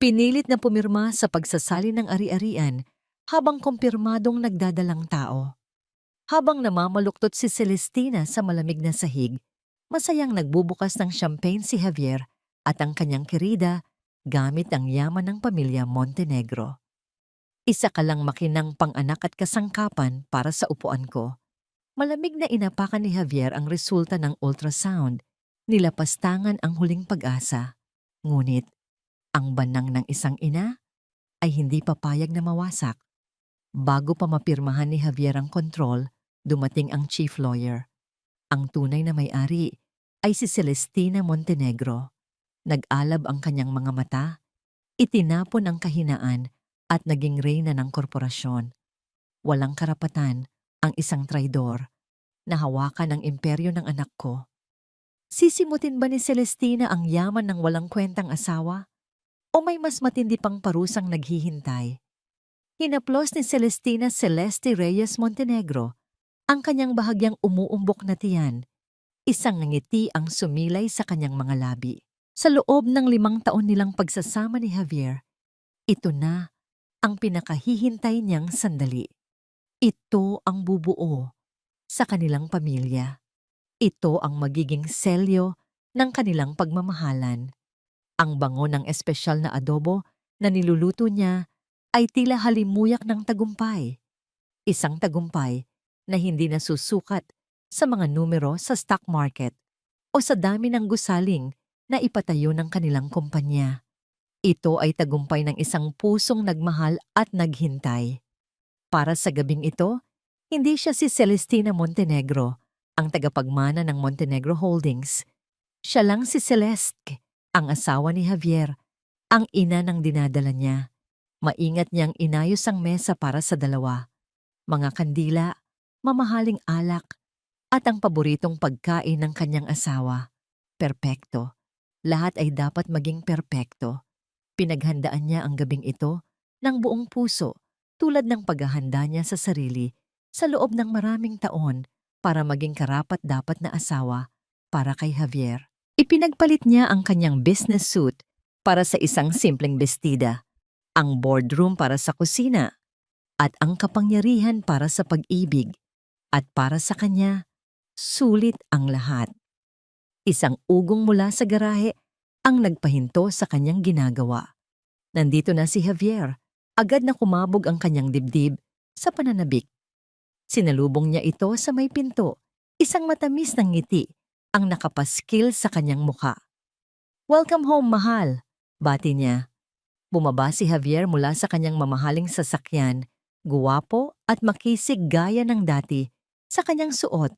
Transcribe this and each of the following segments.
Pinilit na pumirma sa pagsasali ng ari-arian habang kumpirmadong nagdadalang tao. Habang namamaluktot si Celestina sa malamig na sahig, masayang nagbubukas ng champagne si Javier at ang kanyang kirida gamit ang yaman ng pamilya Montenegro. Isa ka lang makinang pang-anak at kasangkapan para sa upuan ko. Malamig na inapakan ni Javier ang resulta ng ultrasound. Nilapastangan ang huling pag-asa. Ngunit, ang banang ng isang ina ay hindi papayag na mawasak. Bago pa mapirmahan ni Javier ang kontrol, dumating ang chief lawyer. Ang tunay na may-ari ay si Celestina Montenegro. Nag-alab ang kanyang mga mata, itinapon ang kahinaan at naging reyna ng korporasyon. Walang karapatan ang isang traidor na hawakan ang imperyo ng anak ko. Sisimutin ba ni Celestina ang yaman ng walang kwentang asawa? O may mas matindi pang parusang naghihintay? Hinaplos ni Celestina Celeste Reyes Montenegro ang kanyang bahagyang umuumbok na tiyan. Isang ngiti ang sumilay sa kanyang mga labi. Sa loob ng 5 taon nilang pagsasama ni Javier, ito na ang pinakahihintay niyang sandali. Ito ang bubuo sa kanilang pamilya. Ito ang magiging selyo ng kanilang pagmamahalan. Ang bango ng espesyal na adobo na niluluto niya ay tila halimuyak ng tagumpay. Isang tagumpay na hindi nasusukat sa mga numero sa stock market o sa dami ng gusaling na ipatayo ng kanilang kumpanya. Ito ay tagumpay ng isang pusong nagmahal at naghintay. Para sa gabing ito, hindi siya si Celestina Montenegro, ang tagapagmana ng Montenegro Holdings. Siya lang si Celeste, ang asawa ni Javier, ang ina ng dinadala niya. Maingat niyang inayos ang mesa para sa dalawa. Mga kandila, mamahaling alak, at ang paboritong pagkain ng kanyang asawa. Perpekto. Lahat ay dapat maging perpekto. Pinaghandaan niya ang gabing ito ng buong puso, tulad ng paghahanda niya sa sarili sa loob ng maraming taon para maging karapat-dapat na asawa para kay Javier. Ipinagpalit niya ang kanyang business suit para sa isang simpleng bestida, ang boardroom para sa kusina, at ang kapangyarihan para sa pag-ibig. At para sa kanya, sulit ang lahat. Isang ugong mula sa garahe ang nagpahinto sa kanyang ginagawa. Nandito na si Javier. Agad na kumabog ang kanyang dibdib sa pananabik. Sinalubong niya ito sa may pinto. Isang matamis na ngiti ang nakapaskil sa kanyang muka. "Welcome home, mahal," bati niya. Bumaba si Javier mula sa kanyang mamahaling sasakyan, guwapo at makisig gaya ng dati sa kanyang suot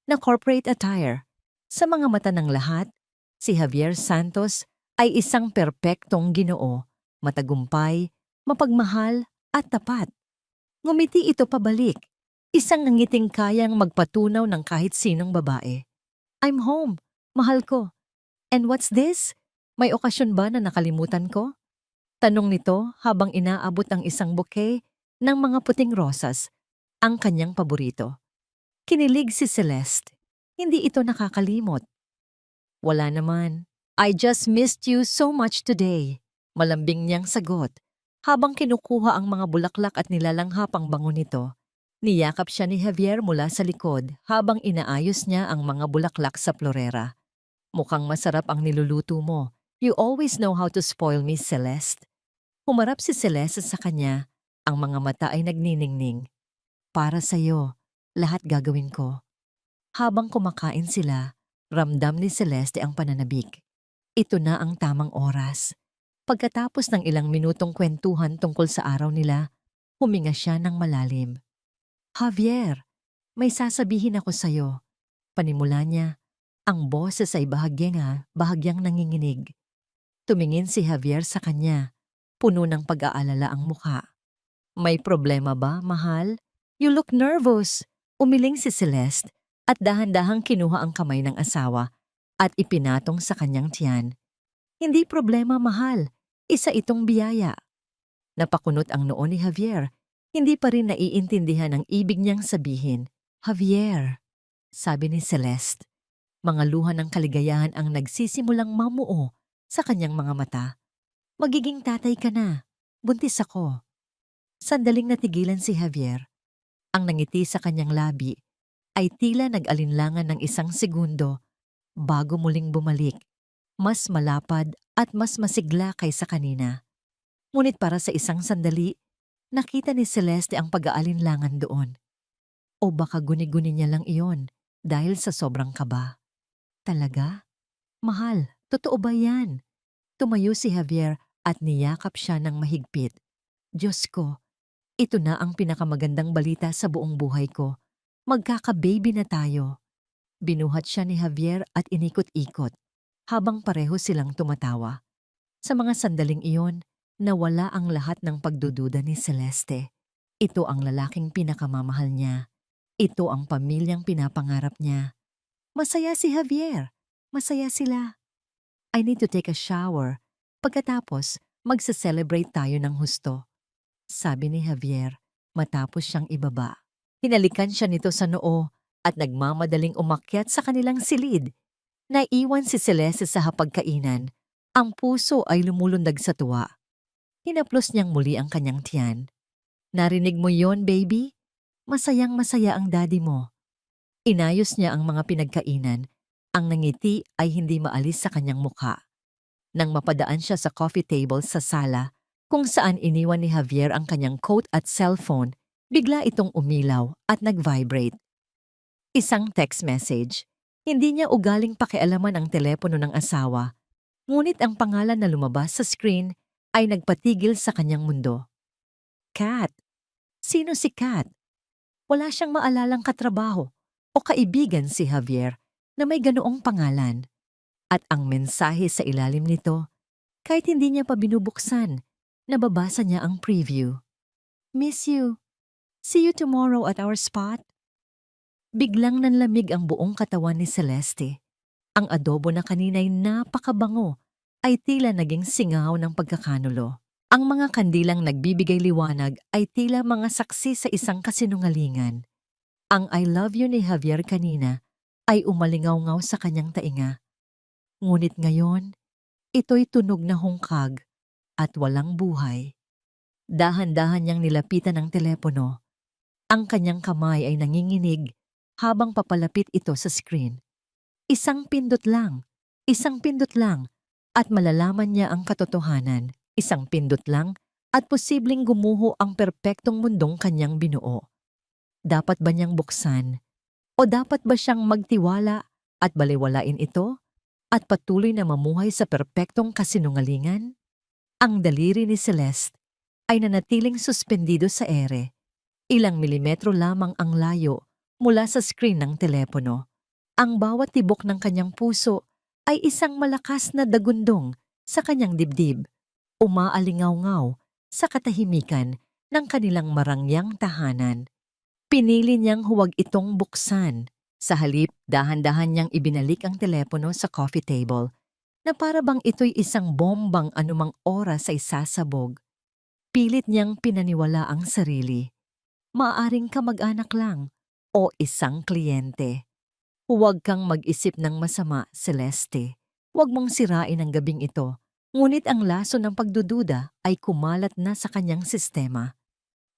na corporate attire. Sa mga mata ng lahat, si Javier Santos ay isang perpektong ginoo, matagumpay, mapagmahal at tapat. Ngumiti ito pabalik, isang ngiting kayang magpatunaw ng kahit sinong babae. "I'm home, mahal ko. And what's this? May okasyon ba na nakalimutan ko?" Tanong nito habang inaabot ang isang bouquet ng mga puting rosas, ang kanyang paborito. Kinilig si Celeste. Hindi ito nakakalimot. "Wala naman. I just missed you so much today," malambing niyang sagot. Habang kinukuha ang mga bulaklak at nilalanghap ang bango nito, niyakap siya ni Javier mula sa likod habang inaayos niya ang mga bulaklak sa florera. "Mukhang masarap ang niluluto mo. You always know how to spoil me, Celeste." Humarap si Celeste sa kanya, ang mga mata ay nagniningning. "Para sa'yo, lahat gagawin ko." Habang kumakain sila, ramdam ni Celeste ang pananabik. Ito na ang tamang oras. Pagkatapos ng ilang minutong kwentuhan tungkol sa araw nila, huminga siya ng malalim. "Javier, may sasabihin ako sa'yo." Panimula niya, ang boses ay bahagyang nanginginig. Tumingin si Javier sa kanya, puno ng pag-aalala ang mukha. "May problema ba, mahal? You look nervous." Umiling si Celeste at dahan-dahang kinuha ang kamay ng asawa at ipinatong sa kanyang tiyan. "Hindi problema, mahal. Isa itong biyaya." Napakunot ang noo ni Javier. Hindi pa rin naiintindihan ang ibig niyang sabihin. "Javier," sabi ni Celeste. Mga luha ng kaligayahan ang nagsisimulang mamuo sa kanyang mga mata. Magiging tatay ka na. Buntis ako. Sandaling natigilan si Javier. Ang nangiti sa kanyang labi ay tila nag-alinlangan ng isang segundo bago muling bumalik, mas malapad at mas masigla kaysa kanina. Ngunit para sa isang sandali, nakita ni Celeste ang pag-aalinlangan doon. O baka guni-guni niya lang iyon dahil sa sobrang kaba. Talaga? Mahal, totoo ba yan? Tumayo si Javier at niyakap siya ng mahigpit. Diyos ko, ito na ang pinakamagandang balita sa buong buhay ko. Magkaka-baby na tayo. Binuhat siya ni Javier at inikot-ikot habang pareho silang tumatawa. Sa mga sandaling iyon, nawala ang lahat ng pagdududa ni Celeste. Ito ang lalaking pinakamamahal niya. Ito ang pamilyang pinapangarap niya. Masaya si Javier. Masaya sila. I need to take a shower. Pagkatapos, magse-celebrate tayo ng husto. Sabi ni Javier matapos siyang ibaba. Hinalikan siya nito sa noo at nagmamadaling umakyat sa kanilang silid. Naiwan si Celeste sa hapagkainan. Ang puso ay lumulundag sa tuwa. Hinaplos niyang muli ang kanyang tiyan. Narinig mo yon, baby? Masayang masaya ang daddy mo. Inayos niya ang mga pinagkainan. Ang nangiti ay hindi maalis sa kanyang mukha. Nang mapadaan siya sa coffee table sa sala, kung saan iniwan ni Javier ang kanyang coat at cellphone, bigla itong umilaw at nag-vibrate. Isang text message. Hindi niya ugaling pakialaman ang telepono ng asawa, ngunit ang pangalan na lumabas sa screen ay nagpatigil sa kanyang mundo. Kat. Sino si Kat? Wala siyang maalalang katrabaho o kaibigan si Javier na may ganoong pangalan. At ang mensahe sa ilalim nito, kahit hindi niya pa binubuksan, nababasa niya ang preview. Miss you. See you tomorrow at our spot. Biglang nanlamig ang buong katawan ni Celeste. Ang adobo na kanina'y napakabango ay tila naging singaw ng pagkakanulo. Ang mga kandilang nagbibigay liwanag ay tila mga saksi sa isang kasinungalingan. Ang I love you ni Javier kanina ay umalingaw-ngaw sa kanyang tainga. Ngunit ngayon, ito'y tunog na hungkag at walang buhay. Dahan-dahan niyang nilapitan ang telepono. Ang kanyang kamay ay nanginginig habang papalapit ito sa screen. Isang pindot lang, at malalaman niya ang katotohanan. Isang pindot lang at posibleng gumuho ang perpektong mundong kanyang binuo. Dapat ba niyang buksan? O dapat ba siyang magtiwala at baliwalain ito at patuloy na mamuhay sa perpektong kasinungalingan? Ang daliri ni Celeste ay nanatiling suspendido sa ere. Ilang milimetro lamang ang layo mula sa screen ng telepono. Ang bawat tibok ng kanyang puso ay isang malakas na dagundong sa kanyang dibdib, umaalingaw-ngaw sa katahimikan ng kanilang marangyang tahanan. Pinili niyang huwag itong buksan. Sa halip, dahan-dahan niyang ibinalik ang telepono sa coffee table na para bang ito'y isang bombang anumang oras ay sasabog. Pilit niyang pinaniwala ang sarili. Maaaring kamag-anak lang o isang kliyente. Huwag kang mag-isip ng masama, Celeste. Huwag mong sirain ang gabing ito. Ngunit ang laso ng pagdududa ay kumalat na sa kanyang sistema.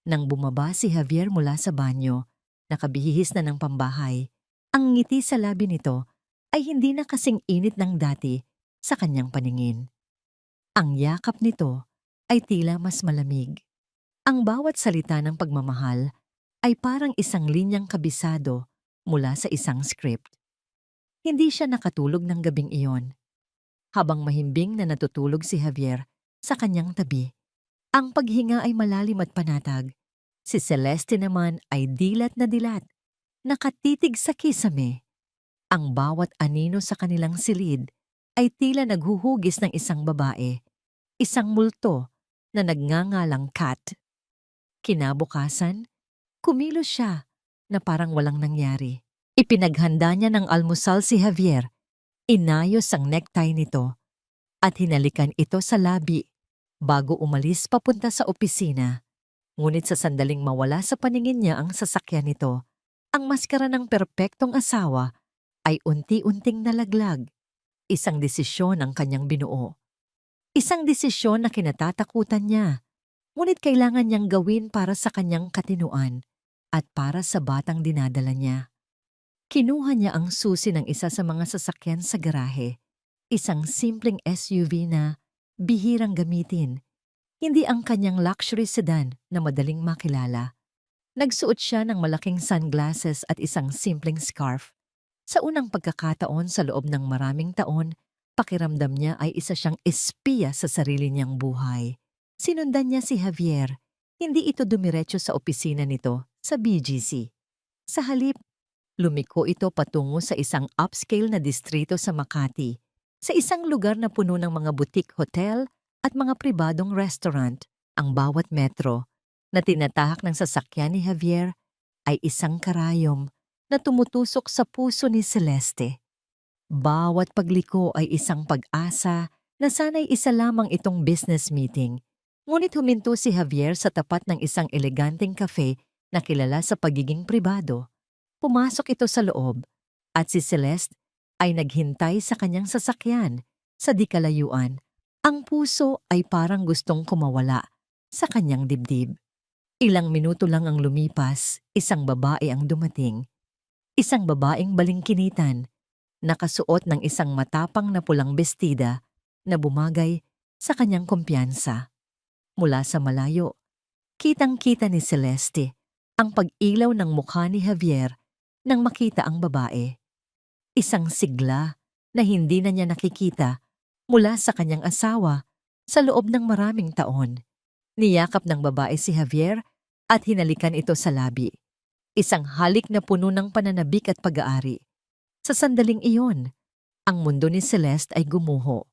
Nang bumaba si Javier mula sa banyo, nakabihis na ng pambahay, ang ngiti sa labi nito ay hindi na kasing init ng dati sa kanyang paningin. Ang yakap nito ay tila mas malamig. Ang bawat salita ng pagmamahal ay parang isang linyang kabisado mula sa isang script. Hindi siya nakatulog ng gabing iyon. Habang mahimbing na natutulog si Javier sa kanyang tabi, ang paghinga ay malalim at panatag. Si Celeste naman ay dilat na dilat, nakatitig sa kisame. Ang bawat anino sa kanilang silid ay tila naghuhugis ng isang babae, isang multo na nagngangalang Kat. Kinabukasan, kumilos siya na parang walang nangyari. Ipinaghanda niya ng almusal si Javier, inayos ang necktie nito at hinalikan ito sa labi bago umalis papunta sa opisina. Ngunit sa sandaling mawala sa paningin niya ang sasakyan nito, ang maskara ng perpektong asawa ay unti-unting nalaglag. Isang desisyon ang kanyang binuo. Isang desisyon na kinatatakutan niya, ngunit kailangan niyang gawin para sa kanyang katinuan at para sa batang dinadala niya. Kinuha niya ang susi ng isa sa mga sasakyan sa garahe, isang simpleng SUV na bihirang gamitin, hindi ang kanyang luxury sedan na madaling makilala. Nagsuot siya ng malaking sunglasses at isang simpleng scarf. Sa unang pagkakataon sa loob ng maraming taon, pakiramdam niya ay isa siyang espiya sa sarili niyang buhay. Sinundan niya si Javier. Hindi ito dumiretso sa opisina nito sa BGC. Sa halip, lumiko ito patungo sa isang upscale na distrito sa Makati, sa isang lugar na puno ng mga boutique hotel at mga pribadong restaurant. Ang bawat metro na tinatahak ng sasakyan ni Javier ay isang karayom na tumutusok sa puso ni Celeste. Bawat pagliko ay isang pag-asa na sana'y isa lamang itong business meeting. Ngunit huminto si Javier sa tapat ng isang eleganteng cafe na kilala sa pagiging pribado. Pumasok ito sa loob at si Celeste ay naghintay sa kanyang sasakyan sa di kalayuan. Ang puso ay parang gustong kumawala sa kanyang dibdib. Ilang minuto lang ang lumipas, isang babae ang dumating. Isang babaeng balingkinitan, nakasuot ng isang matapang na pulang bestida na bumagay sa kanyang kumpiyansa. Mula sa malayo, kitang-kita ni Celeste ang pag-ilaw ng mukha ni Javier nang makita ang babae. Isang sigla na hindi na niya nakikita mula sa kanyang asawa sa loob ng maraming taon. Niyakap ng babae si Javier at hinalikan ito sa labi. Isang halik na puno ng pananabik at pag-aari. Sa sandaling iyon, ang mundo ni Celeste ay gumuho.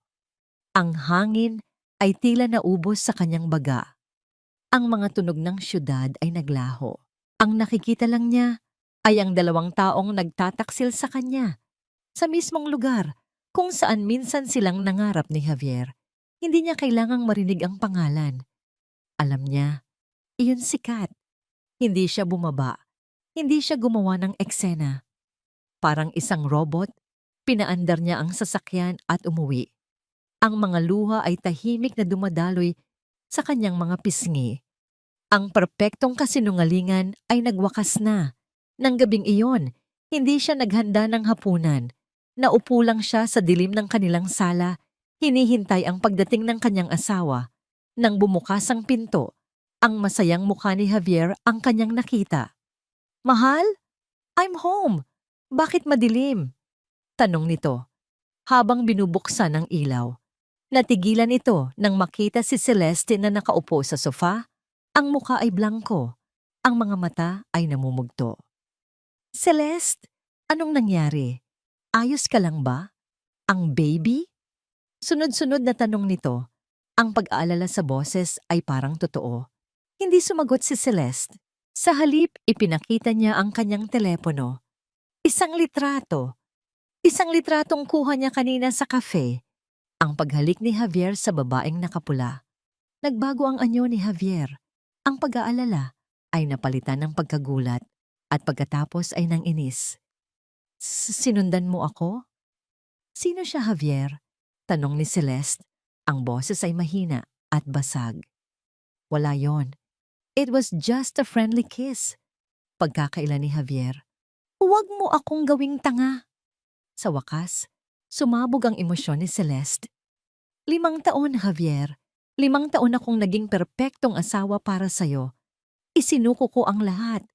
Ang hangin ay tila naubos sa kanyang baga. Ang mga tunog ng syudad ay naglaho. Ang nakikita lang niya ay ang dalawang taong nagtataksil sa kanya. Sa mismong lugar kung saan minsan silang nangarap ni Javier. Hindi niya kailangang marinig ang pangalan. Alam niya, iyon si Kat. Hindi siya bumaba. Hindi siya gumawa ng eksena. Parang isang robot, pinaandar niya ang sasakyan at umuwi. Ang mga luha ay tahimik na dumadaloy sa kanyang mga pisngi. Ang perpektong kasinungalingan ay nagwakas na. Nang gabing iyon, hindi siya naghanda ng hapunan. Naupo lang siya sa dilim ng kanilang sala, hinihintay ang pagdating ng kanyang asawa. Nang bumukas ang pinto, ang masayang mukha ni Javier ang kanyang nakita. "Mahal? I'm home. Bakit madilim?" tanong nito, habang binubuksan ang ilaw. Natigilan ito nang makita si Celeste na nakaupo sa sofa. Ang mukha ay blangko, ang mga mata ay namumugto. "Celeste, anong nangyari? Ayos ka lang ba? Ang baby?" Sunod-sunod na tanong nito. Ang pag-aalala sa boses ay parang totoo. Hindi sumagot si Celeste. Sa halip, ipinakita niya ang kanyang telepono. Isang litrato. Isang litratong kuha niya kanina sa cafe. Ang paghalik ni Javier sa babaeng nakapula. Nagbago ang anyo ni Javier. Ang pag-aalala ay napalitan ng pagkagulat at pagkatapos ay nang inis. "Sinundan mo ako?" "Sino siya, Javier?" tanong ni Celeste. Ang boses ay mahina at basag. "Wala yon. It was just a friendly kiss." Pagkakaila ni Javier. "Huwag mo akong gawing tanga." Sa wakas, sumabog ang emosyon ni Celeste. 5 taon, Javier. 5 taon akong naging perpektong asawa para sa'yo. Isinuko ko ang lahat.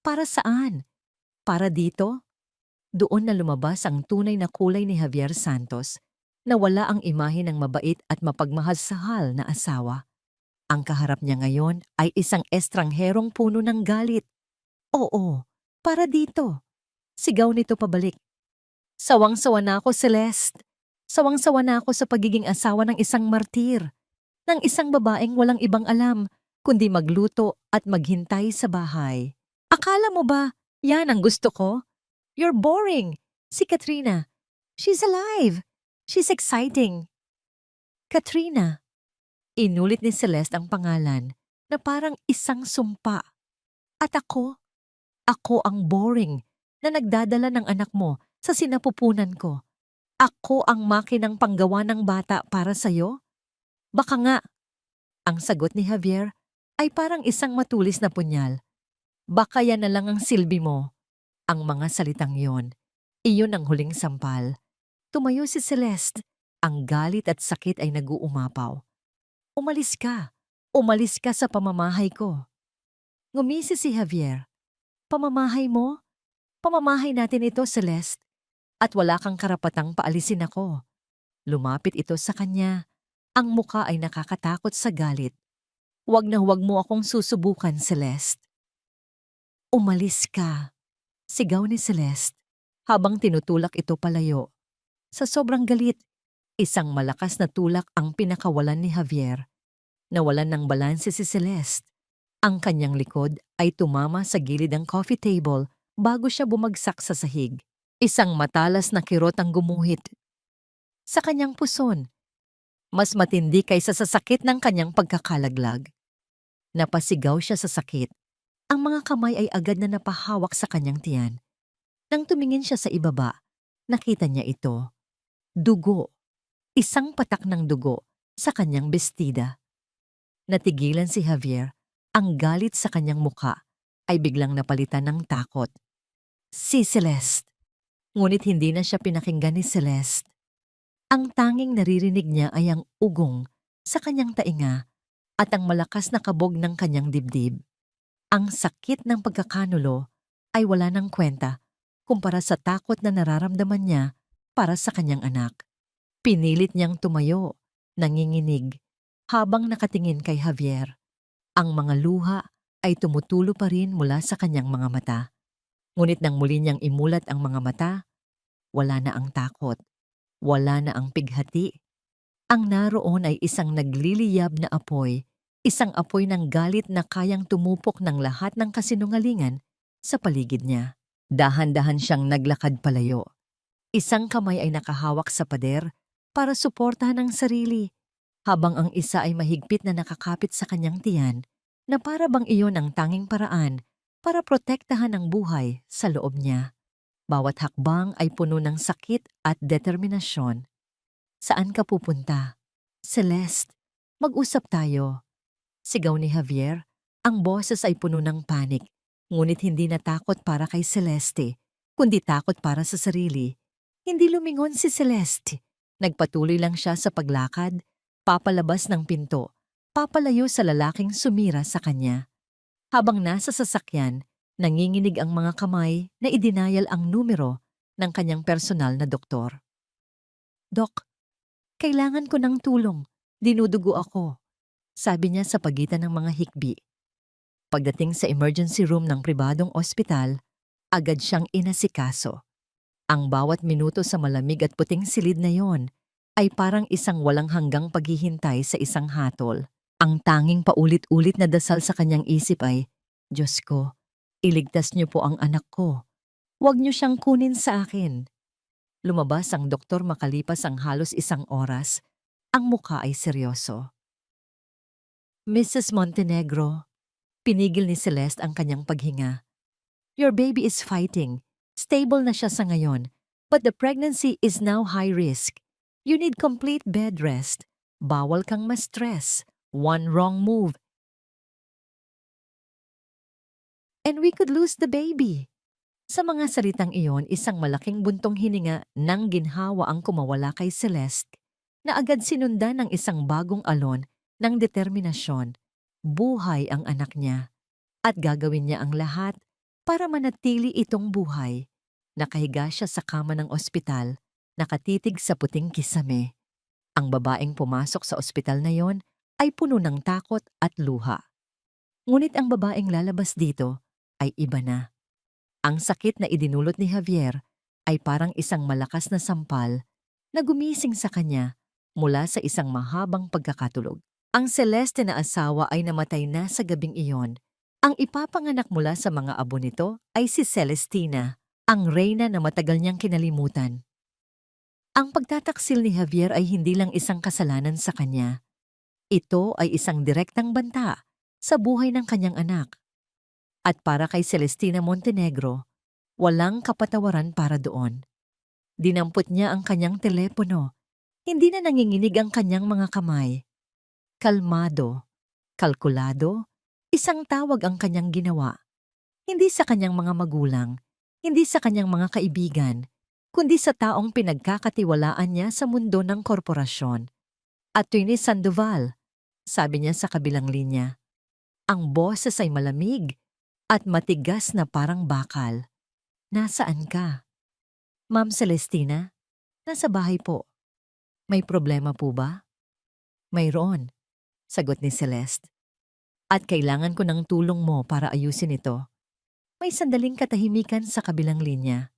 Para saan? Para dito? Doon na lumabas ang tunay na kulay ni Javier Santos, na wala ang imahe ng mabait at mapagmahal-sahal na asawa. Ang kaharap niya ngayon ay isang estrangherong puno ng galit. "Oo, para dito." Sigaw nito pabalik. "Sawang-sawa na ako, Celeste. Sawang-sawa na ako sa pagiging asawa ng isang martir. Ng isang babaeng walang ibang alam, kundi magluto at maghintay sa bahay. Akala mo ba, yan ang gusto ko? You're boring. Si Katrina. She's alive. She's exciting." Katrina. Inulit ni Celeste ang pangalan na parang isang sumpa. "At ako ang boring na nagdadala ng anak mo sa sinapupunan ko. Ako ang makinang panggawa ng bata para sa'yo? Baka nga, ang sagot ni Javier ay parang isang matulis na punyal. Baka yan na lang ang silbi mo. Ang mga salitang yon, iyon ang huling sampal. Tumayo si Celeste. Ang galit at sakit ay nag-uumapaw. Umalis ka. Umalis ka sa pamamahay ko. Ngumisi si Javier. Pamamahay mo? Pamamahay natin ito, Celeste. At wala kang karapatang paalisin ako. Lumapit ito sa kanya. Ang muka ay nakakatakot sa galit. Huwag na huwag mo akong susubukan, Celeste. Umalis ka. Sigaw ni Celeste habang tinutulak ito palayo. Sa sobrang galit, isang malakas na tulak ang pinakawalan ni Javier. Nawalan ng balanse si Celeste. Ang kanyang likod ay tumama sa gilid ng coffee table bago siya bumagsak sa sahig. Isang matalas na kirot ang gumuhit sa kanyang puson, mas matindi kaysa sa sakit ng kanyang pagkakalaglag. Napasigaw siya sa sakit. Ang mga kamay ay agad na napahawak sa kanyang tiyan. Nang tumingin siya sa ibaba, nakita niya ito. Dugo. Isang patak ng dugo sa kanyang bestida. Natigilan si Javier. Ang galit sa kanyang muka ay biglang napalitan ng takot. Si Celeste. Ngunit hindi na siya pinakinggan ni Celeste. Ang tanging naririnig niya ay ang ugong sa kanyang tainga at ang malakas na kabog ng kanyang dibdib. Ang sakit ng pagkakanulo ay wala ng kwenta kumpara sa takot na nararamdaman niya para sa kanyang anak. Pinilit niyang tumayo, nanginginig, habang nakatingin kay Javier. Ang mga luha ay tumutulo pa rin mula sa kanyang mga mata. Ngunit nang muli niyang imulat ang mga mata, wala na ang takot, wala na ang pighati. Ang naroon ay isang nagliliyab na apoy, isang apoy ng galit na kayang tumupok ng lahat ng kasinungalingan sa paligid niya. Dahan-dahan siyang naglakad palayo. Isang kamay ay nakahawak sa pader para suportahan ang sarili, habang ang isa ay mahigpit na nakakapit sa kanyang tiyan na para bang iyon ang tanging paraan para protektahan ang buhay sa loob niya. Bawat hakbang ay puno ng sakit at determinasyon. Saan ka pupunta? Celeste, mag-usap tayo. Sigaw ni Javier. Ang boses ay puno ng panik, ngunit hindi natakot para kay Celeste, kundi takot para sa sarili. Hindi lumingon si Celeste. Nagpatuloy lang siya sa paglakad, papalabas ng pinto, papalayo sa lalaking sumira sa kanya. Habang nasa sasakyan, nanginginig ang mga kamay na idinayal ang numero ng kanyang personal na doktor. Dok, kailangan ko ng tulong. Dinudugo ako, sabi niya sa pagitan ng mga hikbi. Pagdating sa emergency room ng pribadong ospital, agad siyang inasikaso. Ang bawat minuto sa malamig at puting silid na yon ay parang isang walang hanggang paghihintay sa isang hatol. Ang tanging paulit-ulit na dasal sa kanyang isip ay, Diyos ko, iligtas niyo po ang anak ko. Huwag niyo siyang kunin sa akin. Lumabas ang doktor makalipas ang halos isang oras. Ang muka ay seryoso. Mrs. Montenegro, pinigil ni Celeste ang kanyang paghinga. Your baby is fighting. Stable na siya sa ngayon, but the pregnancy is now high risk. You need complete bed rest. Bawal kang ma-stress. One wrong move, and we could lose the baby. Sa mga salitang iyon, isang malaking buntong hininga ng ginhawa ang kumawala kay Celeste, na agad sinundan ng isang bagong alon ng determinasyon. Buhay ang anak niya, at gagawin niya ang lahat para manatili itong buhay. Nakahiga siya sa kama ng ospital, nakatitig sa puting kisame. Ang babaeng pumasok sa ospital na yon ay puno ng takot at luha. Ngunit ang babaeng lalabas dito ay iba na. Ang sakit na idinulot ni Javier ay parang isang malakas na sampal na gumising sa kanya mula sa isang mahabang pagkakatulog. Ang Celeste na asawa ay namatay na sa gabing iyon. Ang ipapanganak mula sa mga abo nito ay si Celestina, ang reyna na matagal niyang kinalimutan. Ang pagtataksil ni Javier ay hindi lang isang kasalanan sa kanya. Ito ay isang direktang banta sa buhay ng kanyang anak. At para kay Celestina Montenegro, walang kapatawaran para doon. Dinampot niya ang kanyang telepono. Hindi na nanginginig ang kanyang mga kamay. kalmado, kalkulado, isang tawag ang kanyang ginawa. Hindi sa kanyang mga magulang, hindi sa kanyang mga kaibigan, kundi sa taong pinagkakatiwalaan niya sa mundo ng korporasyon. Attorney Sandoval, sabi niya sa kabilang linya, ang boses ay malamig at matigas na parang bakal. Nasaan ka? Ma'am Celestina, nasa bahay po. May problema po ba? Mayroon, sagot ni Celeste. At kailangan ko ng tulong mo para ayusin ito. May sandaling katahimikan sa kabilang linya.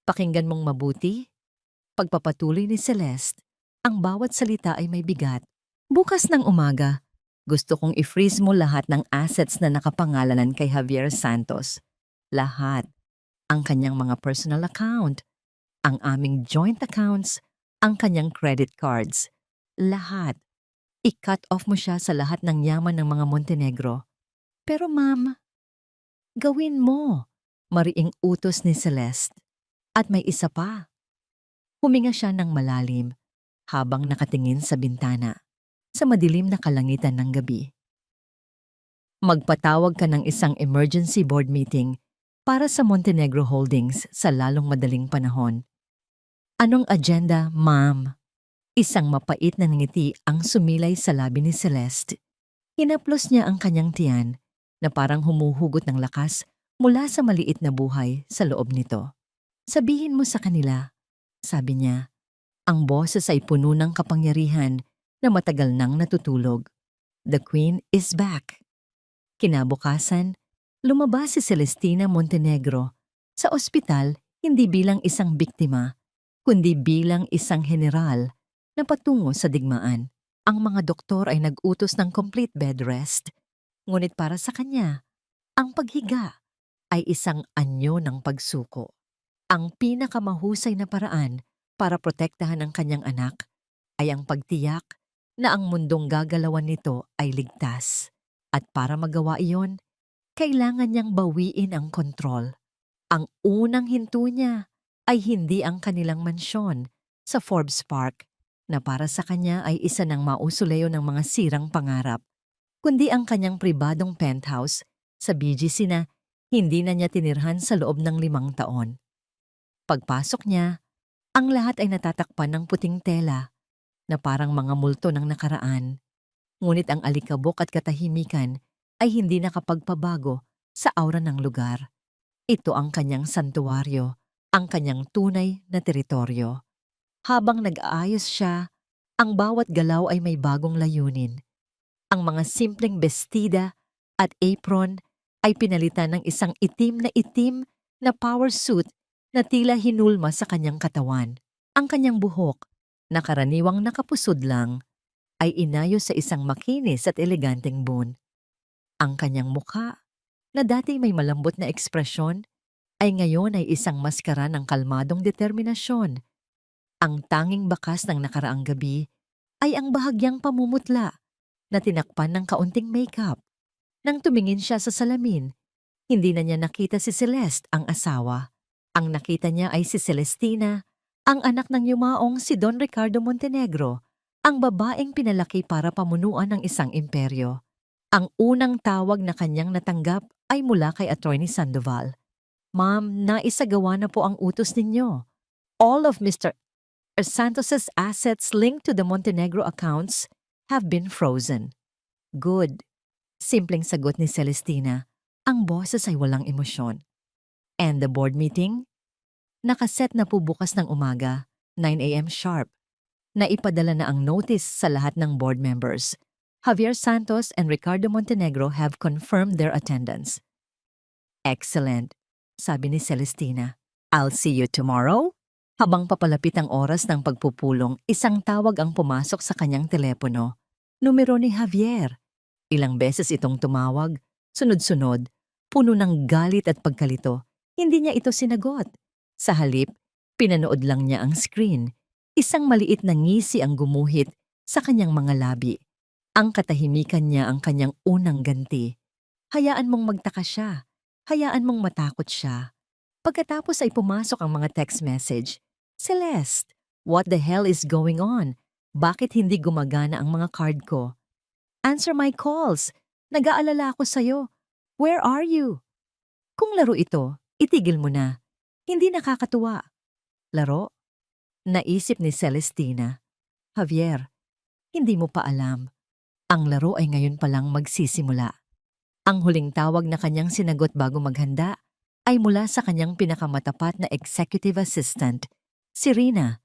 Pakinggan mong mabuti. Pagpapatuloy ni Celeste, ang bawat salita ay may bigat. Bukas ng umaga, gusto kong i-freeze mo lahat ng assets na nakapangalanan kay Javier Santos. Lahat. Ang kanyang mga personal account, ang aming joint accounts, ang kanyang credit cards. Lahat. I-cut off mo siya sa lahat ng yaman ng mga Montenegro. Pero ma'am, gawin mo, mariing utos ni Celeste. At may isa pa. Huminga siya ng malalim habang nakatingin sa bintana sa madilim na kalangitan ng gabi. Magpatawag ka ng isang emergency board meeting para sa Montenegro Holdings sa lalong madaling panahon. Anong agenda, ma'am? Isang mapait na ngiti ang sumilay sa labi ni Celeste. Hinaplos niya ang kanyang tiyan na parang humuhugot ng lakas mula sa maliit na buhay sa loob nito. Sabihin mo sa kanila, sabi niya, ang boses ay puno ng kapangyarihan na matagal nang natutulog. The Queen is back. Kinabukasan, lumabas si Celestina Montenegro sa ospital hindi bilang isang biktima, kundi bilang isang general na patungo sa digmaan. Ang mga doktor ay nag-utos ng complete bed rest, ngunit para sa kanya, ang paghiga ay isang anyo ng pagsuko. Ang pinakamahusay na paraan para protektahan ang kanyang anak ay ang pagtiyak na ang mundong gagalawan nito ay ligtas. At para magawa iyon, kailangan niyang bawiin ang kontrol. Ang unang hinto niya ay hindi ang kanilang mansyon sa Forbes Park na para sa kanya ay isa ng mausoleo ng mga sirang pangarap, kundi ang kanyang pribadong penthouse sa BGC na hindi na niya tinirhan sa loob ng 5 taon. Pagpasok niya, ang lahat ay natatakpan ng puting tela na parang mga multo ng nakaraan. Ngunit ang alikabok at katahimikan ay hindi nakapagpabago sa aura ng lugar. Ito ang kanyang santuwaryo, ang kanyang tunay na teritoryo. Habang nag-aayos siya, ang bawat galaw ay may bagong layunin. Ang mga simpleng bestida at apron ay pinalitan ng isang itim na power suit na tila hinulma sa kanyang katawan. Ang kanyang buhok, na karaniwang nakapusod lang, ay inayos sa isang makinis at eleganteng bun. Ang kanyang mukha, na dati may malambot na ekspresyon, ay ngayon ay isang maskara ng kalmadong determinasyon. Ang tanging bakas ng nakaraang gabi ay ang bahagyang pamumutla na tinakpan ng kaunting makeup. Nang tumingin siya sa salamin, hindi na niya nakita si Celeste, ang asawa. Ang nakita niya ay si Celestina, ang anak ng yumaong si Don Ricardo Montenegro, ang babaeng pinalaki para pamunuan ng isang imperyo. Ang unang tawag na kanyang natanggap ay mula kay Attorney Sandoval. Ma'am, naisagawa na po ang utos ninyo. All of Mr. Santos's assets linked to the Montenegro accounts have been frozen. Good. Simpleng sagot ni Celestina. Ang boses ay walang emosyon. And the board meeting? Nakaset na po bukas ng umaga, 9 a.m. sharp. Naipadala na ang notice sa lahat ng board members. Javier Santos and Ricardo Montenegro have confirmed their attendance. Excellent, sabi ni Celestina. I'll see you tomorrow? Habang papalapit ang oras ng pagpupulong, isang tawag ang pumasok sa kanyang telepono. Numero ni Javier. Ilang beses itong tumawag, sunod-sunod, puno ng galit at pagkalito. Hindi niya ito sinagot. Sa halip, pinanood lang niya ang screen. Isang maliit na ngisi ang gumuhit sa kanyang mga labi. Ang katahimikan niya ang kanyang unang ganti. Hayaan mong magtaka siya. Hayaan mong matakot siya. Pagkatapos ay pumasok ang mga text message. Celeste, what the hell is going on? Bakit hindi gumagana ang mga card ko? Answer my calls. Nag-aalala ako sa'yo. Where are you? Kung laro ito, itigil mo na. Hindi nakakatuwa. Laro? Naisip ni Celestina. Javier, hindi mo pa alam. Ang laro ay ngayon palang magsisimula. Ang huling tawag na kanyang sinagot bago maghanda ay mula sa kanyang pinakamatapat na executive assistant, si Rina,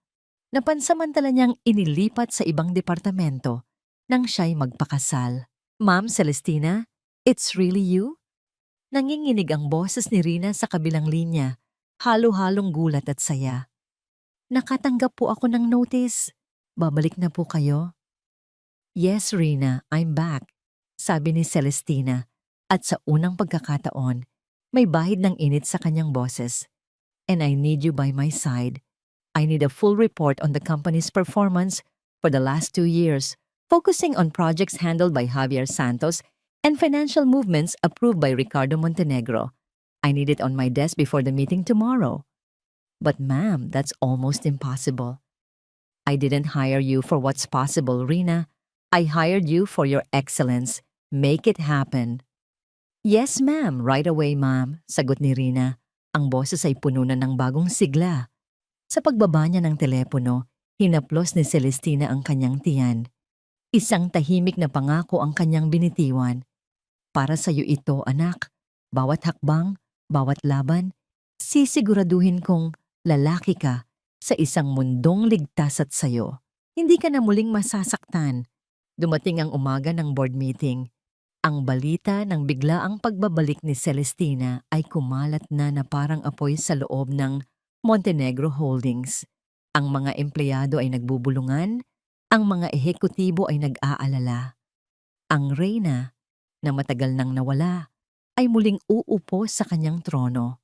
na pansamantala niyang inilipat sa ibang departamento nang siya'y magpakasal. Ma'am Celestina, it's really you? Nanginginig ang boses ni Rina sa kabilang linya, halo-halong gulat at saya. Nakatanggap po ako ng notice. Babalik na po kayo? Yes, Rina, I'm back, sabi ni Celestina. At sa unang pagkakataon, may bahid ng init sa kanyang boses. And I need you by my side. I need a full report on the company's performance for the last 2 years, focusing on projects handled by Javier Santos and financial movements approved by Ricardo Montenegro. I need it on my desk before the meeting tomorrow. But ma'am, that's almost impossible. I didn't hire you for what's possible, Rina. I hired you for your excellence. Make it happen. Yes, ma'am. Right away, ma'am. Sagot ni Rina. Ang boses ay puno na ng bagong sigla. Sa pagbaba niya ng telepono, hinaplos ni Celestina ang kanyang tiyan. Isang tahimik na pangako ang kanyang binitiwan. Para sa iyo ito, anak. Bawat hakbang, bawat laban, sisiguraduhin kong lalaki ka sa isang mundong ligtas at sayo. Hindi ka na muling masasaktan. Dumating ang umaga ng board meeting. Ang balita ng biglaang pagbabalik ni Celestina ay kumalat na parang apoy sa loob ng Montenegro Holdings. Ang mga empleyado ay nagbubulungan, ang mga ehekutibo ay nag-aalala. Ang reyna, na matagal nang nawala, ay muling uupo sa kanyang trono.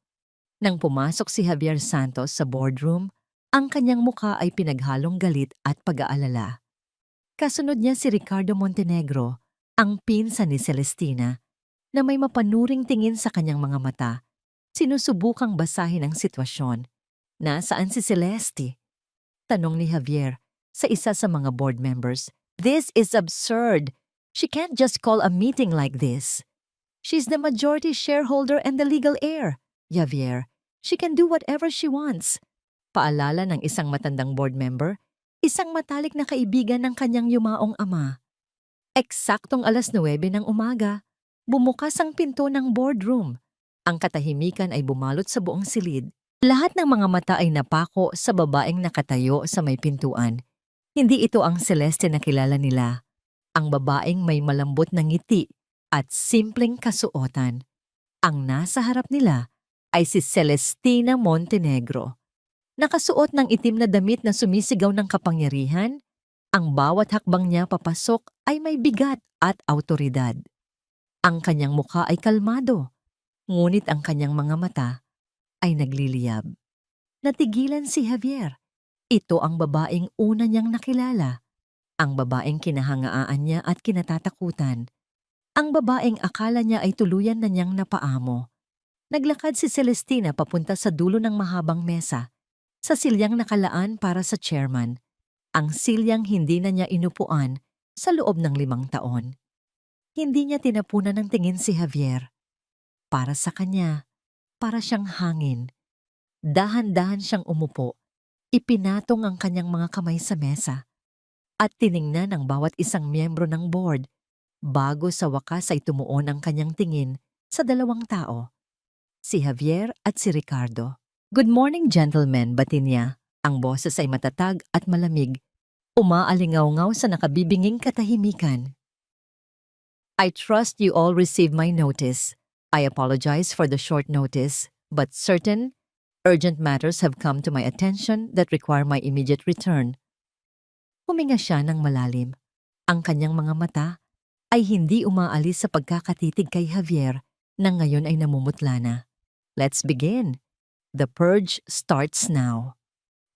Nang pumasok si Javier Santos sa boardroom, ang kanyang mukha ay pinaghalong galit at pag-aalala. Kasunod niya si Ricardo Montenegro, ang pinsan ni Celestina, na may mapanuring tingin sa kanyang mga mata, sinusubukang basahin ang sitwasyon. Nasaan si Celeste? Tanong ni Javier sa isa sa mga board members. This is absurd. She can't just call a meeting like this. She's the majority shareholder and the legal heir. Javier, she can do whatever she wants. Paalala ng isang matandang board member, isang matalik na kaibigan ng kanyang yumaong ama. Eksaktong 9:00 ng umaga, bumukas ang pinto ng boardroom. Ang katahimikan ay bumalot sa buong silid. Lahat ng mga mata ay napako sa babaeng nakatayo sa may pintuan. Hindi ito ang Celeste na kilala nila. Ang babaeng may malambot na ngiti at simpleng kasuotan. Ang nasa harap nila ay si Celestina Montenegro. Nakasuot ng itim na damit na sumisigaw ng kapangyarihan, ang bawat hakbang niya papasok ay may bigat at awtoridad. Ang kanyang mukha ay kalmado, ngunit ang kanyang mga mata ay nagliliyab. Natigilan si Javier. Ito ang babaeng una niyang nakilala. Ang babaeng kinahangaan niya at kinatatakutan. Ang babaeng akala niya ay tuluyan na niyang napaamo. Naglakad si Celestina papunta sa dulo ng mahabang mesa, sa silyang nakalaan para sa chairman. Ang silyang hindi na niya inupuan sa loob ng 5 taon. Hindi niya tinapunan ng tingin si Javier. Para sa kanya, para siyang hangin. Dahan-dahan siyang umupo, ipinatong ang kanyang mga kamay sa mesa, at tiningnan ang bawat isang miyembro ng board bago sa wakas ay tumuon ang kanyang tingin sa 2 tao, si Javier at si Ricardo. Good morning, gentlemen, bati niya. Ang boses ay matatag at malamig, umaalingaw-ngaw sa nakabibinging katahimikan. I trust you all received my notice. I apologize for the short notice, but certain urgent matters have come to my attention that require my immediate return. Huminga siya ng malalim. Ang kanyang mga mata ay hindi umaalis sa pagkakatitig kay Javier na ngayon ay namumutla na. Let's begin. The purge starts now.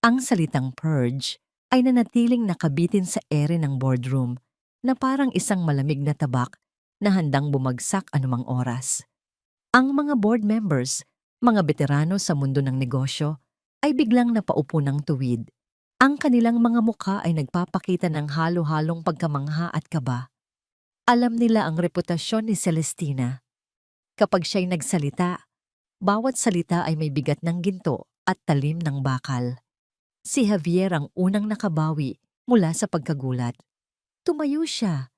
Ang salitang purge ay nanatiling nakabitin sa ere ng boardroom na parang isang malamig na tabak na handang bumagsak anumang oras. Ang mga board members, mga veterano sa mundo ng negosyo, ay biglang napaupo ng tuwid. Ang kanilang mga mukha ay nagpapakita ng halo-halong pagkamangha at kaba. Alam nila ang reputasyon ni Celestina. Kapag siya'y nagsalita, bawat salita ay may bigat ng ginto at talim ng bakal. Si Javier ang unang nakabawi mula sa pagkagulat. Tumayo siya,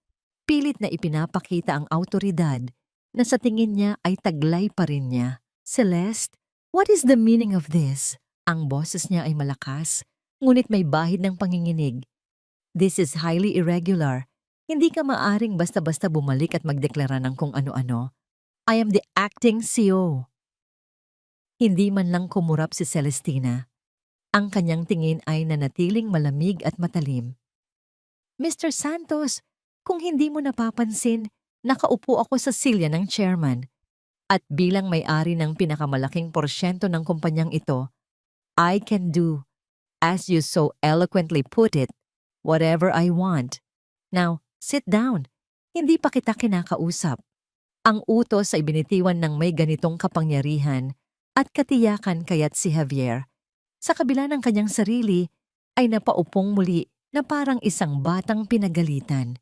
pilit na ipinapakita ang awtoridad na sa tingin niya ay taglay pa rin niya. Celeste, what is the meaning of this? Ang boses niya ay malakas, ngunit may bahid ng panginginig. This is highly irregular. Hindi ka maaring basta-basta bumalik at magdeklara ng kung ano-ano. I am the acting CEO. Hindi man lang kumurap si Celestina. Ang kanyang tingin ay nanatiling malamig at matalim. Mr. Santos, kung hindi mo napapansin, nakaupo ako sa silya ng chairman. At bilang may-ari ng pinakamalaking porsyento ng kumpanyang ito, I can do, as you so eloquently put it, whatever I want. Now, sit down. Hindi pa kita kinakausap. Ang utos ay binitiwan ng may ganitong kapangyarihan at katiyakan kaya't si Javier, sa kabila ng kanyang sarili, ay napaupong muli na parang isang batang pinagalitan.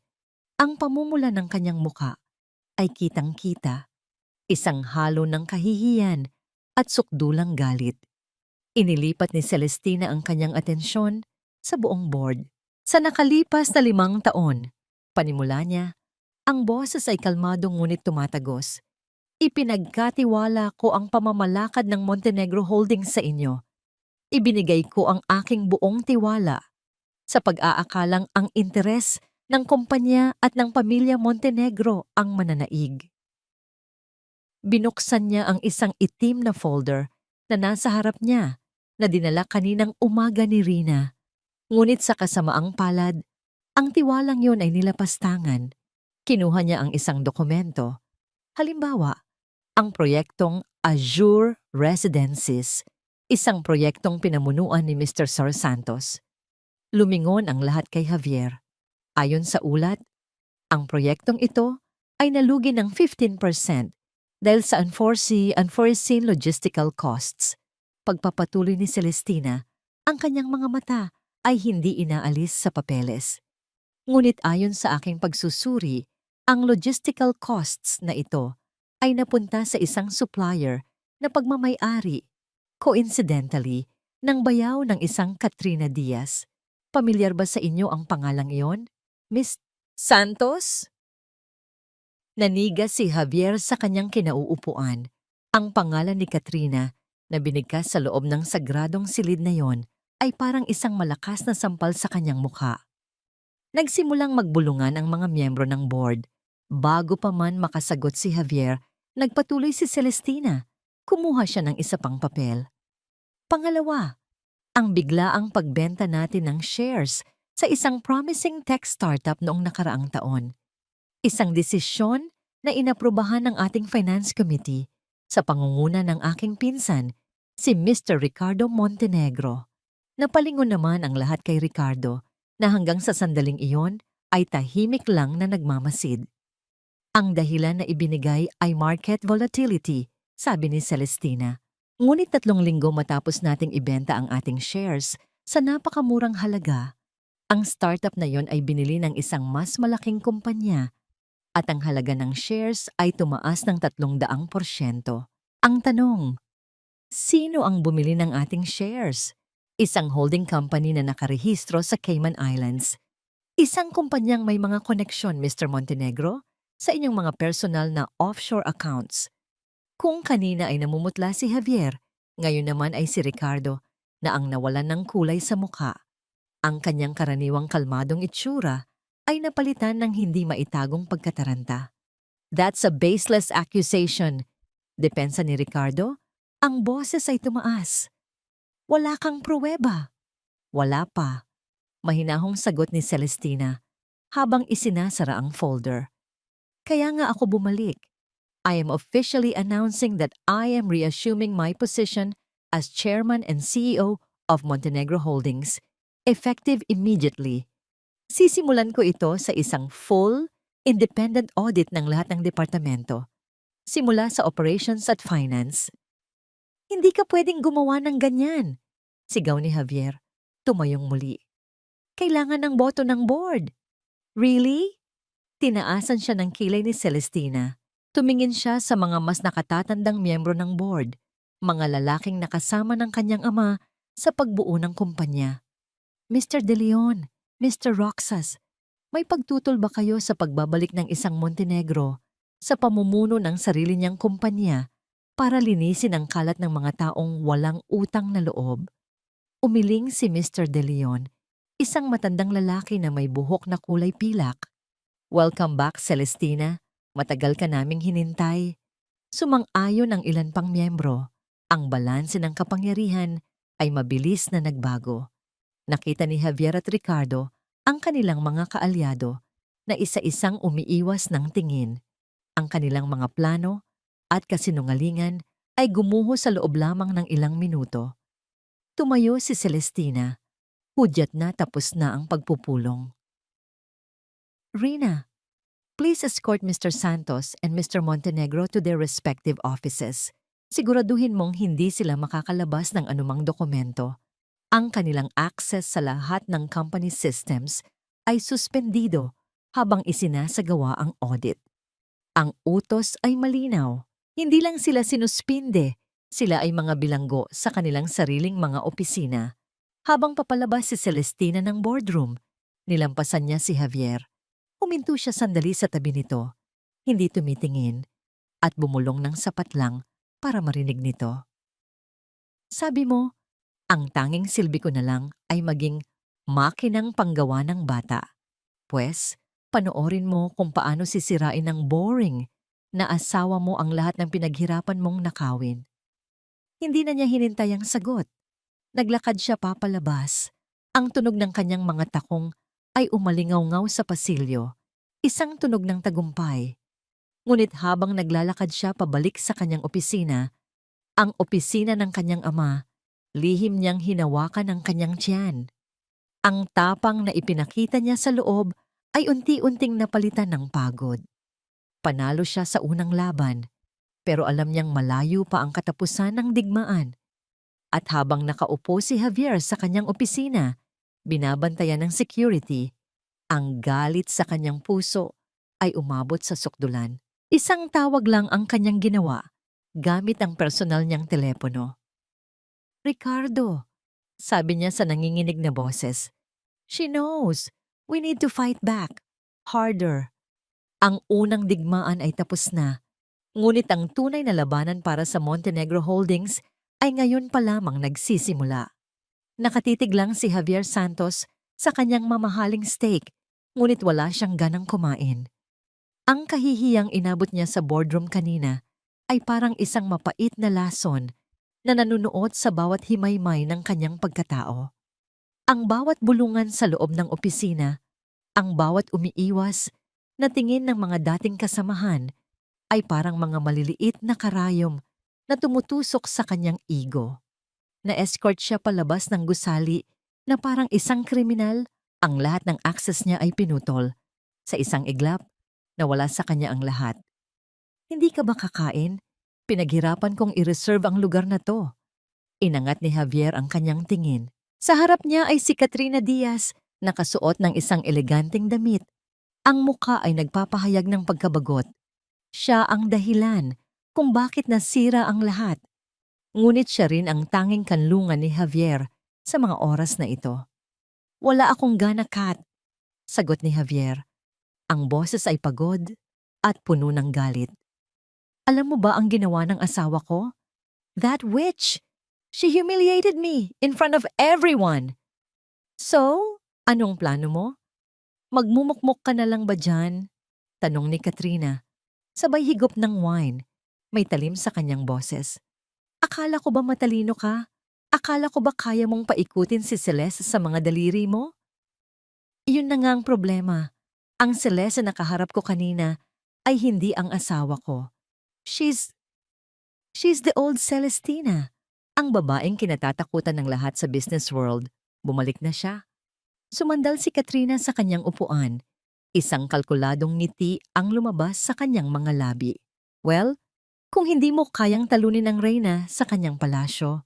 Ang pamumula ng kanyang muka ay kitang-kita, isang halo ng kahihiyan at sukdulang galit. Inilipat ni Celestina ang kanyang atensyon sa buong board. Sa nakalipas na 5 taon, panimula niya, ang boses ay kalmado ngunit tumatagos. Ipinagkatiwala ko ang pamamalakad ng Montenegro Holdings sa inyo. Ibinigay ko ang aking buong tiwala sa pag-aakalang ang interes ng kumpanya at ng pamilya Montenegro ang mananaig. Binuksan niya ang isang itim na folder na nasa harap niya na dinala kaninang umaga ni Rina. Ngunit sa kasamaang palad, ang tiwalang yon ay nilapastangan. Kinuha niya ang isang dokumento. Halimbawa, ang proyektong Azure Residences, isang proyektong pinamunuan ni Mr. Sir Santos. Lumingon ang lahat kay Javier. Ayon sa ulat, ang proyektong ito ay nalugi ng 15% dahil sa unforeseen logistical costs. Pagpapatuloy ni Celestina, ang kanyang mga mata ay hindi inaalis sa papeles. Ngunit ayon sa aking pagsusuri, ang logistical costs na ito ay napunta sa isang supplier na pagmamay-ari, coincidentally, ng bayaw ng isang Katrina Diaz. Pamilyar ba sa inyo ang pangalang iyon, Miss Santos? Nanigas si Javier sa kanyang kinauupuan. Ang pangalan ni Katrina na binigkas sa loob ng sagradong silid na yon ay parang isang malakas na sampal sa kanyang mukha. Nagsimulang magbulungan ang mga miyembro ng board. Bago pa man makasagot si Javier, nagpatuloy si Celestina. Kumuha siya ng isa pang papel. Pangalawa, ang biglaang pagbenta natin ng shares sa isang promising tech startup noong nakaraang taon. Isang desisyon na inaprubahan ng ating Finance Committee sa pangunguna ng aking pinsan, si Mr. Ricardo Montenegro. Napalingon naman ang lahat kay Ricardo na hanggang sa sandaling iyon ay tahimik lang na nagmamasid. Ang dahilan na ibinigay ay market volatility, sabi ni Celestina. Ngunit 3 linggo matapos nating ibenta ang ating shares sa napakamurang halaga, ang startup na yon ay binili ng isang mas malaking kumpanya at ang halaga ng shares ay tumaas ng 300%. Ang tanong, sino ang bumili ng ating shares? Isang holding company na nakarehistro sa Cayman Islands. Isang kumpanyang may mga koneksyon, Mr. Montenegro, sa inyong mga personal na offshore accounts. Kung kanina ay namumutla si Javier, ngayon naman ay si Ricardo na ang nawalan ng kulay sa mukha. Ang kanyang karaniwang kalmadong itsura ay napalitan ng hindi maitagong pagkataranta. That's a baseless accusation. Depensa ni Ricardo, ang boses ay tumaas. Wala kang pruweba. Wala pa. Mahinahong sagot ni Celestina habang isinasara ang folder. Kaya nga ako bumalik. I am officially announcing that I am reassuming my position as Chairman and CEO of Montenegro Holdings, effective immediately. Sisimulan ko ito sa isang full, independent audit ng lahat ng departamento, simula sa operations at finance. Hindi ka pwedeng gumawa ng ganyan, sigaw ni Javier, tumayong muli. Kailangan ng boto ng board. Really? Tinaasan siya ng kilay ni Celestina. Tumingin siya sa mga mas nakatatandang miyembro ng board, mga lalaking nakasama ng kanyang ama sa pagbuo ng kumpanya. Mr. De Leon, Mr. Roxas, may pagtutol ba kayo sa pagbabalik ng isang Montenegro sa pamumuno ng sarili niyang kumpanya para linisin ang kalat ng mga taong walang utang na loob? Umiling si Mr. De Leon, isang matandang lalaki na may buhok na kulay pilak. Welcome back, Celestina. Matagal ka naming hinintay. Sumang-ayon ang ilan pang miyembro. Ang balanse ng kapangyarihan ay mabilis na nagbago. Nakita ni Javier at Ricardo ang kanilang mga kaalyado na isa-isang umiiwas ng tingin. Ang kanilang mga plano at kasinungalingan ay gumuho sa loob lamang ng ilang minuto. Tumayo si Celestina. Hudyat na tapos na ang pagpupulong. Rina, please escort Mr. Santos and Mr. Montenegro to their respective offices. Siguraduhin mong hindi sila makakalabas ng anumang dokumento. Ang kanilang access sa lahat ng company systems ay suspendido habang isinasagawa ang audit. Ang utos ay malinaw. Hindi lang sila sinuspinde, sila ay mga bilanggo sa kanilang sariling mga opisina. Habang papalabas si Celestina ng boardroom, nilampasan niya si Javier. Huminto siya sandali sa tabi nito, hindi tumitingin, at bumulong ng sapat lang para marinig nito. Sabi mo, ang tanging silbi ko na lang ay maging makinang panggawa ng bata. Pwes, panoorin mo kung paano sisirain ng boring na asawa mo ang lahat ng pinaghirapan mong nakawin. Hindi na niya hinintay ang sagot. Naglakad siya papalabas. Ang tunog ng kanyang mga takong ay umalingaw-ngaw sa pasilyo, isang tunog ng tagumpay. Ngunit habang naglalakad siya pabalik sa kanyang opisina, ang opisina ng kanyang ama, lihim niyang hinawakan ang kanyang tiyan. Ang tapang na ipinakita niya sa loob ay unti-unting napalitan ng pagod. Panalo siya sa unang laban, pero alam niyang malayo pa ang katapusan ng digmaan. At habang nakaupo si Javier sa kanyang opisina, binabantayan ng security, ang galit sa kanyang puso ay umabot sa sukdulan. Isang tawag lang ang kanyang ginawa, gamit ang personal niyang telepono. Ricardo, sabi niya sa nanginginig na boses. She knows. We need to fight back. Harder. Ang unang digmaan ay tapos na. Ngunit ang tunay na labanan para sa Montenegro Holdings ay ngayon pa lamang nagsisimula. Nakatitig lang si Javier Santos sa kanyang mamahaling steak, ngunit wala siyang ganang kumain. Ang kahihiyang inabot niya sa boardroom kanina ay parang isang mapait na lason na nanunuot sa bawat himaymay ng kanyang pagkatao. Ang bawat bulungan sa loob ng opisina, ang bawat umiiwas na tingin ng mga dating kasamahan ay parang mga maliliit na karayom na tumutusok sa kanyang ego. Na-escort siya palabas ng gusali na parang isang kriminal, ang lahat ng access niya ay pinutol. Sa isang iglap, nawala sa kanya ang lahat. Hindi ka ba kakain? Pinaghirapan kong i-reserve ang lugar na to. Inangat ni Javier ang kanyang tingin. Sa harap niya ay si Katrina Diaz, nakasuot ng isang eleganteng damit. Ang muka ay nagpapahayag ng pagkabagot. Siya ang dahilan kung bakit nasira ang lahat. Ngunit siya rin ang tanging kanlungan ni Javier sa mga oras na ito. Wala akong gana, Kat, sagot ni Javier. Ang boses ay pagod at puno ng galit. Alam mo ba ang ginawa ng asawa ko? That witch! She humiliated me in front of everyone. So, anong plano mo? Magmumukmuk ka na lang ba dyan? Tanong ni Katrina. Sabay higop ng wine. May talim sa kanyang boses. Akala ko ba matalino ka? Akala ko ba kaya mong paikutin si Celeste sa mga daliri mo? Iyon na nga ang problema. Ang Celeste na nakaharap ko kanina ay hindi ang asawa ko. She's the old Celestina. Ang babaeng kinatatakutan ng lahat sa business world. Bumalik na siya. Sumandal si Katrina sa kanyang upuan. Isang kalkuladong ngiti ang lumabas sa kanyang mga labi. Well, kung hindi mo kayang talunin ang reyna sa kanyang palasyo,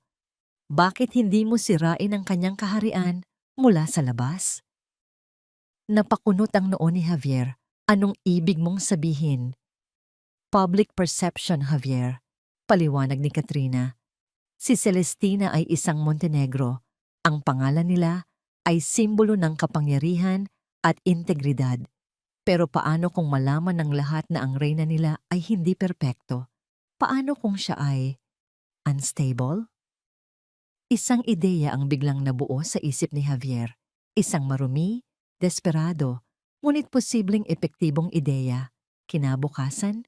bakit hindi mo sirain ang kanyang kaharian mula sa labas? Napakunot ang noo ni Javier. Anong ibig mong sabihin? Public perception, Javier. Paliwanag ni Katrina. Si Celestina ay isang Montenegro. Ang pangalan nila ay simbolo ng kapangyarihan at integridad. Pero paano kung malaman ng lahat na ang reyna nila ay hindi perpekto? Paano kung siya ay unstable? Isang ideya ang biglang nabuo sa isip ni Javier. Isang marumi, desperado, ngunit posibleng epektibong ideya. Kinabukasan,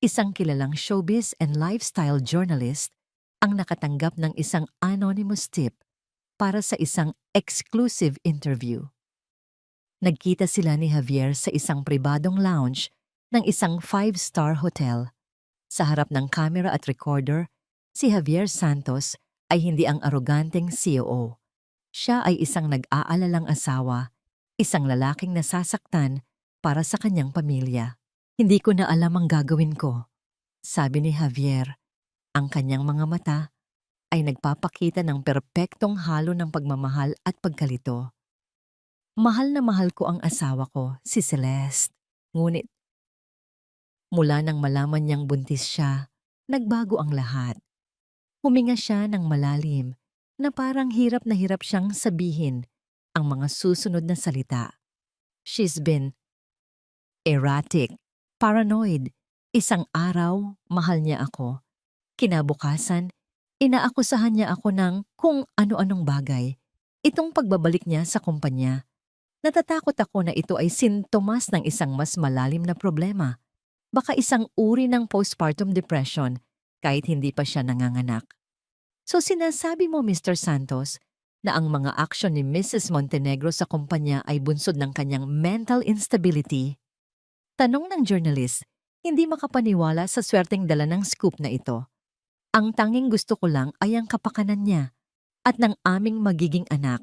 isang kilalang showbiz and lifestyle journalist ang nakatanggap ng isang anonymous tip para sa isang exclusive interview. Nagkita sila ni Javier sa isang pribadong lounge ng isang 5-star hotel. Sa harap ng camera at recorder, si Javier Santos ay hindi ang aroganteng COO. Siya ay isang nag-aalalang asawa, isang lalaking nasasaktan para sa kanyang pamilya. Hindi ko na alam ang gagawin ko, sabi ni Javier. Ang kanyang mga mata ay nagpapakita ng perpektong halo ng pagmamahal at pagkalito. Mahal na mahal ko ang asawa ko, si Celeste. Ngunit, mula nang malaman niyang buntis siya, nagbago ang lahat. Huminga siya ng malalim na parang hirap na hirap siyang sabihin ang mga susunod na salita. She's been erratic, paranoid. Isang araw, mahal niya ako. Kinabukasan, inaakusahan niya ako ng kung ano-anong bagay. Itong pagbabalik niya sa kumpanya. Natatakot ako na ito ay sintomas ng isang mas malalim na problema. Baka isang uri ng postpartum depression kahit hindi pa siya nanganganak. So sinasabi mo, Mr. Santos, na ang mga aksyon ni Mrs. Montenegro sa kumpanya ay bunsod ng kanyang mental instability? Tanong ng journalist, hindi makapaniwala sa swerteng dala ng scoop na ito. Ang tanging gusto ko lang ay ang kapakanan niya at ng aming magiging anak.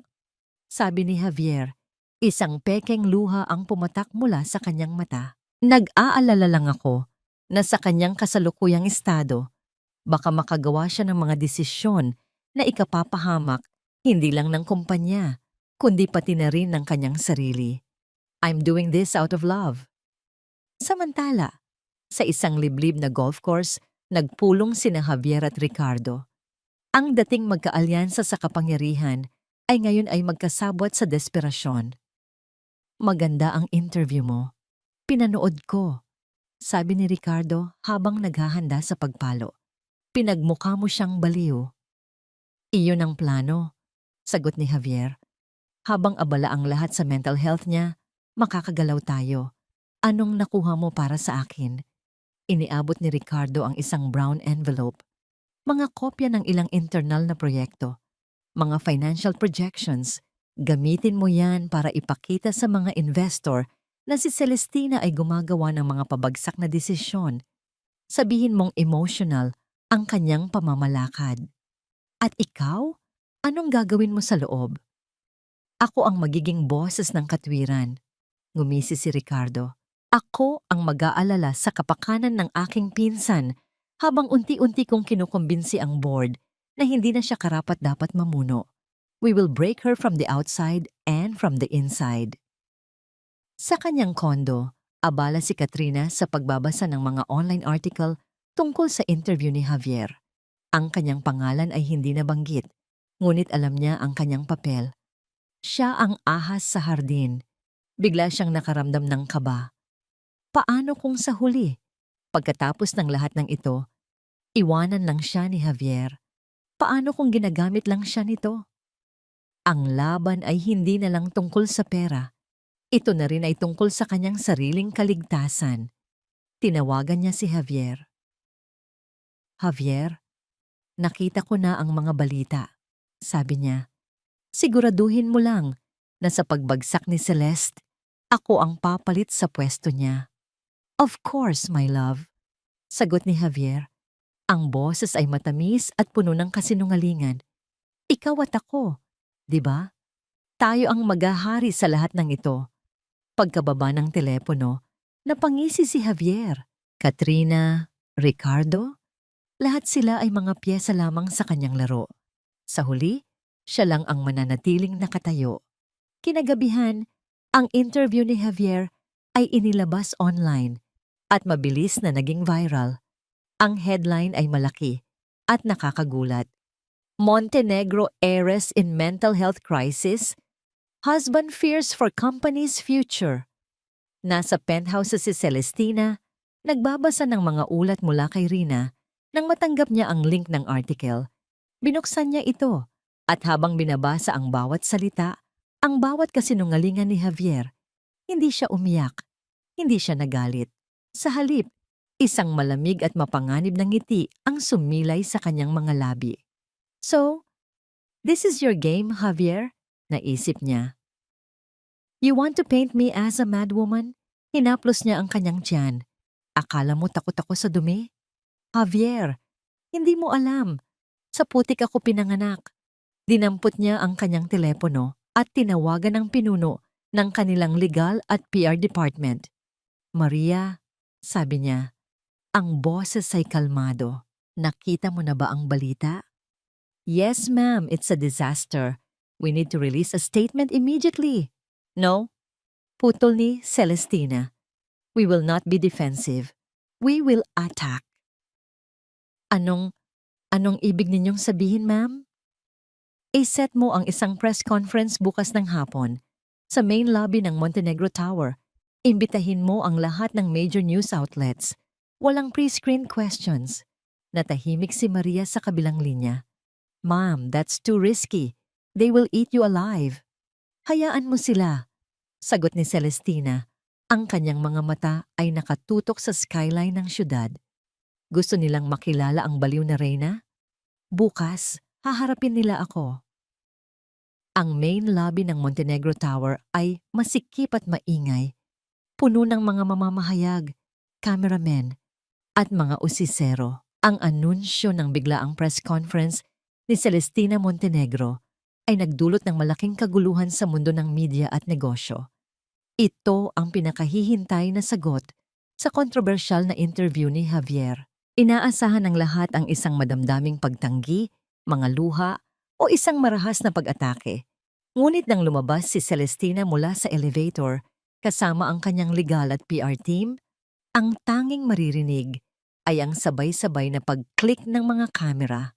Sabi ni Javier, isang pekeng luha ang pumatak mula sa kanyang mata. Nag-aalala lang ako na sa kanyang kasalukuyang estado, baka makagawa siya ng mga desisyon na ikapapahamak hindi lang ng kumpanya, kundi pati na rin ng kanyang sarili. I'm doing this out of love. Samantala, sa isang liblib na golf course, nagpulong sina Javier at Ricardo. Ang dating magkaalyansa sa kapangyarihan ay ngayon ay magkasabwat sa desperasyon. Maganda ang interview mo. Pinanood ko, sabi ni Ricardo habang naghahanda sa pagpalo. Pinagmukha mo siyang baliw. Iyon ang plano, sagot ni Javier. Habang abala ang lahat sa mental health niya, makakagalaw tayo. Anong nakuha mo para sa akin? Iniabot ni Ricardo ang isang brown envelope. Mga kopya ng ilang internal na proyekto. Mga financial projections. Gamitin mo yan para ipakita sa mga investor na si Celestina ay gumagawa ng mga pabagsak na desisyon. Sabihin mong emotional ang kanyang pamamalakad. At ikaw? Anong gagawin mo sa loob? Ako ang magiging boses ng katwiran. Ngumisi si Ricardo. Ako ang mag-aalala sa kapakanan ng aking pinsan habang unti-unti kong kinukumbinsi ang board na hindi na siya karapat-dapat mamuno. We will break her from the outside and from the inside. Sa kanyang kondo, abala si Katrina sa pagbabasa ng mga online article tungkol sa interview ni Javier. Ang kanyang pangalan ay hindi nabanggit, ngunit alam niya ang kanyang papel. Siya ang ahas sa hardin. Bigla siyang nakaramdam ng kaba. Paano kung sa huli, pagkatapos ng lahat ng ito, iwanan lang siya ni Javier? Paano kung ginagamit lang siya nito? Ang laban ay hindi na lang tungkol sa pera. Ito na rin ay tungkol sa kanyang sariling kaligtasan. Tinawagan niya si Javier. Javier, nakita ko na ang mga balita, sabi niya. Siguraduhin mo lang na sa pagbagsak ni Celeste, ako ang papalit sa pwesto niya. Of course, my love, sagot ni Javier. Ang boses ay matamis at puno ng kasinungalingan. Ikaw at ako, di ba? Tayo ang maghahari sa lahat ng ito. Pagkababa ng telepono, napangisi si Javier, Katrina, Ricardo. Lahat sila ay mga piyesa lamang sa kanyang laro. Sa huli, siya lang ang mananatiling nakatayo. Kinagabihan, ang interview ni Javier ay inilabas online at mabilis na naging viral. Ang headline ay malaki at nakakagulat. Montenegro heiress in mental health crisis, husband fears for company's future. Nasa penthouse si Celestina, nagbabasa ng mga ulat mula kay Rina nang matanggap niya ang link ng article. Binuksan niya ito at habang binabasa ang bawat salita, ang bawat kasinungalingan ni Javier, hindi siya umiyak, hindi siya nagalit. Sa halip, isang malamig at mapanganib na ngiti ang sumilay sa kanyang mga labi. So, this is your game, Javier? Naisip niya. You want to paint me as a mad woman? Hinaplos niya ang kanyang tiyan. Akala mo takot ako sa dumi? Javier, hindi mo alam. Sa putik ako pinanganak. Dinampot niya ang kanyang telepono at tinawagan ang pinuno ng kanilang legal at PR department. Maria, sabi niya, ang boses ay kalmado. Nakita mo na ba ang balita? Yes, ma'am, it's a disaster. We need to release a statement immediately. No? Putol ni Celestina. We will not be defensive. We will attack. Anong ibig ninyong sabihin, ma'am? I-set mo ang isang press conference bukas ng hapon sa main lobby ng Montenegro Tower. Imbitahin mo ang lahat ng major news outlets. Walang pre-screened questions. Natahimik si Maria sa kabilang linya. Ma'am, that's too risky. They will eat you alive. Hayaan mo sila, sagot ni Celestina. Ang kanyang mga mata ay nakatutok sa skyline ng syudad. Gusto nilang makilala ang baliw na reyna? Bukas, haharapin nila ako. Ang main lobby ng Montenegro Tower ay masikip at maingay. Puno ng mga mamamahayag, cameramen, at mga usisero. Ang anunsyo ng biglaang press conference ni Celestina Montenegro ay nagdulot ng malaking kaguluhan sa mundo ng media at negosyo. Ito ang pinakahihintay na sagot sa kontrobersyal na interview ni Javier. Inaasahan ng lahat ang isang madamdaming pagtanggi, mga luha, o isang marahas na pag-atake. Ngunit nang lumabas si Celestina mula sa elevator, kasama ang kanyang legal at PR team, ang tanging maririnig ay ang sabay-sabay na pag-click ng mga kamera.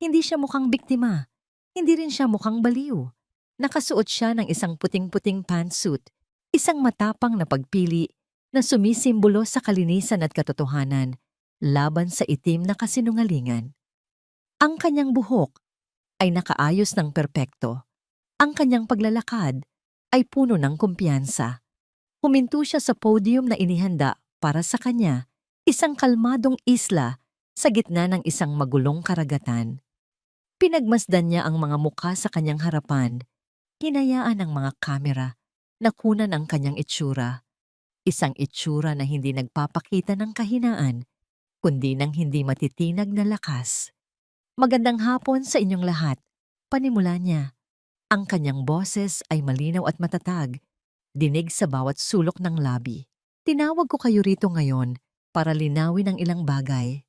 Hindi siya mukhang biktima. Hindi rin siya mukhang baliw. Nakasuot siya ng isang puting-puting pantsuit, isang matapang na pagpili na sumisimbolo sa kalinisan at katotohanan laban sa itim na kasinungalingan. Ang kanyang buhok ay nakaayos ng perpekto. Ang kanyang paglalakad ay puno ng kumpiyansa. Huminto siya sa podium na inihanda para sa kanya, isang kalmadong isla sa gitna ng isang magulong karagatan. Pinagmasdan niya ang mga mukha sa kanyang harapan, hinayaan ng mga kamera na kunan ang kanyang itsura. Isang itsura na hindi nagpapakita ng kahinaan, kundi ng hindi matitinag na lakas. Magandang hapon sa inyong lahat, panimula niya. Ang kanyang boses ay malinaw at matatag, dinig sa bawat sulok ng labi. Tinawag ko kayo rito ngayon para linawin ang ilang bagay.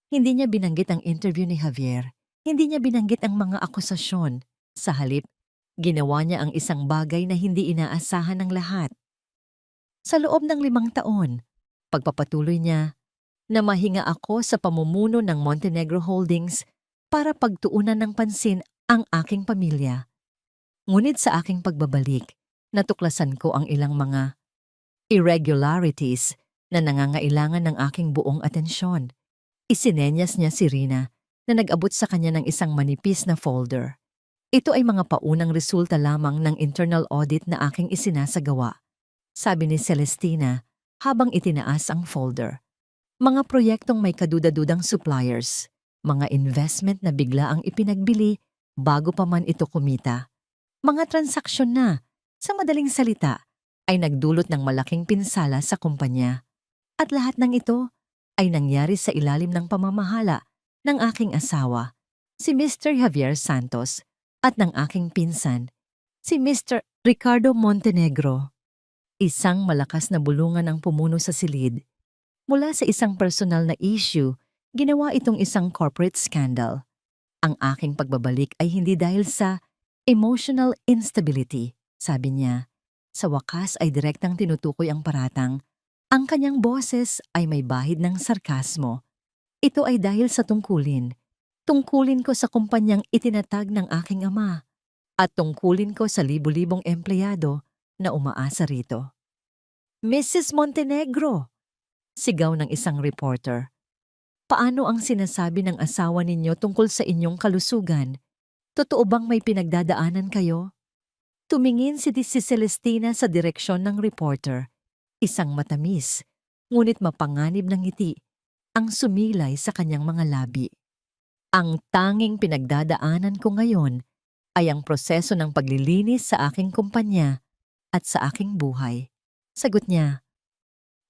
Hindi niya binanggit ang interview ni Javier. Hindi niya binanggit ang mga akusasyon. Sa halip, ginawa niya ang isang bagay na hindi inaasahan ng lahat. Sa loob ng 5 taon, pagpapatuloy niya, na mahinga ako sa pamumuno ng Montenegro Holdings para pagtuunan ng pansin ang aking pamilya. Ngunit sa aking pagbabalik, natuklasan ko ang ilang mga irregularities na nangangailangan ng aking buong atensyon. Isinenyas niya si Rina na nag-abot sa kanya ng isang manipis na folder. Ito ay mga paunang resulta lamang ng internal audit na aking isinasagawa, sabi ni Celestina habang itinaas ang folder. Mga proyektong may kaduda-dudang suppliers, mga investment na bigla ang ipinagbili bago pa man ito kumita. Mga transaksyon na, sa madaling salita, ay nagdulot ng malaking pinsala sa kumpanya. At lahat ng ito ay nangyari sa ilalim ng pamamahala ng aking asawa, si Mr. Javier Santos, at ng aking pinsan, si Mr. Ricardo Montenegro. Isang malakas na bulungan ang pumuno sa silid. Mula sa isang personal na issue, ginawa itong isang corporate scandal. Ang aking pagbabalik ay hindi dahil sa emotional instability, sabi niya. Sa wakas ay direktang tinutukoy ang paratang. Ang kanyang boses ay may bahid ng sarkasmo. Ito ay dahil sa tungkulin. Tungkulin ko sa kumpanyang itinatag ng aking ama at tungkulin ko sa libu-libong empleyado na umaasa rito. Mrs. Montenegro! Sigaw ng isang reporter. Paano ang sinasabi ng asawa ninyo tungkol sa inyong kalusugan? Totoo bang may pinagdadaanan kayo? Tumingin si Celestina sa direksyon ng reporter. Isang matamis, ngunit mapanganib ng ngiti ang sumilay sa kanyang mga labi. Ang tanging pinagdadaanan ko ngayon ay ang proseso ng paglilinis sa aking kumpanya at sa aking buhay. Sagot niya.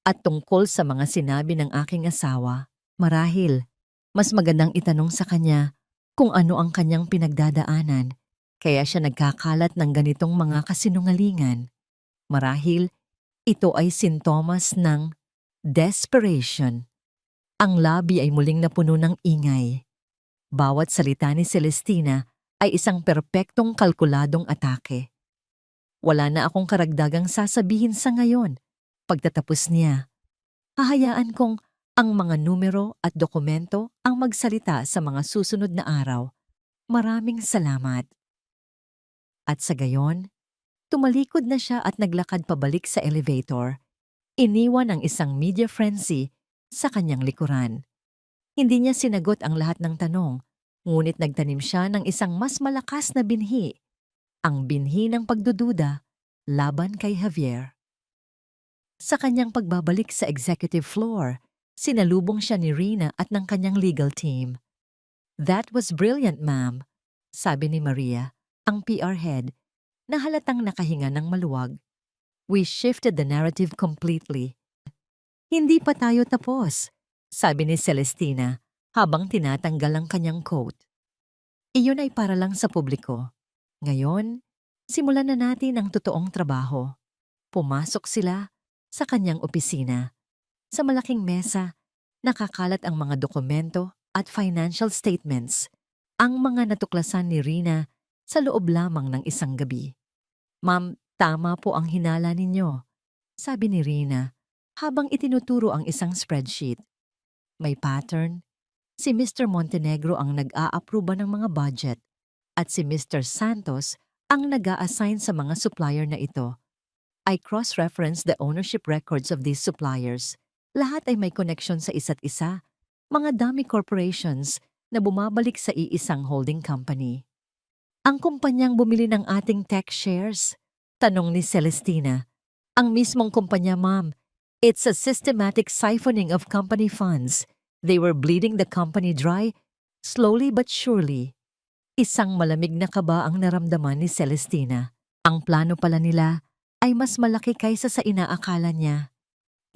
At tungkol sa mga sinabi ng aking asawa, marahil, mas magandang itanong sa kanya kung ano ang kanyang pinagdadaanan, kaya siya nagkakalat ng ganitong mga kasinungalingan. Marahil, ito ay sintomas ng desperation. Ang labi ay muling napuno ng ingay. Bawat salita ni Celestina ay isang perpektong kalkuladong atake. Wala na akong karagdagang sasabihin sa ngayon. Pagtatapos niya, hahayaan kong ang mga numero at dokumento ang magsalita sa mga susunod na araw. Maraming salamat. At sa gayon, tumalikod na siya at naglakad pabalik sa elevator. Iniwan ang isang media frenzy sa kanyang likuran. Hindi niya sinagot ang lahat ng tanong, ngunit nagtanim siya ng isang mas malakas na binhi, ang binhi ng pagdududa laban kay Javier. Sa kanyang pagbabalik sa executive floor, sinalubong siya ni Rina at ng kanyang legal team. That was brilliant, ma'am, sabi ni Maria, ang PR head, na halatang nakahinga ng maluwag. We shifted the narrative completely. Hindi pa tayo tapos, sabi ni Celestina habang tinatanggal ang kanyang coat. Iyon ay para lang sa publiko. Ngayon, simulan na natin ang totoong trabaho. Pumasok sila sa kanyang opisina. Sa malaking mesa, nakakalat ang mga dokumento at financial statements, ang mga natuklasan ni Rina sa loob lamang ng isang gabi. Ma'am, tama po ang hinala ninyo, sabi ni Rina habang itinuturo ang isang spreadsheet. May pattern. Si Mr. Montenegro ang nag-a-aproba ng mga budget at si Mr. Santos ang nag-a-assign sa mga supplier na ito. I cross-reference the ownership records of these suppliers. Lahat ay may connection sa isa't isa. Mga dummy corporations na bumabalik sa iisang holding company. Ang kumpanyang bumili ng ating tech shares? Tanong ni Celestina. Ang mismong kumpanya, ma'am. It's a systematic siphoning of company funds. They were bleeding the company dry, slowly but surely. Isang malamig na kaba ang naramdaman ni Celestina. Ang plano pala nila ay mas malaki kaysa sa inaakala niya.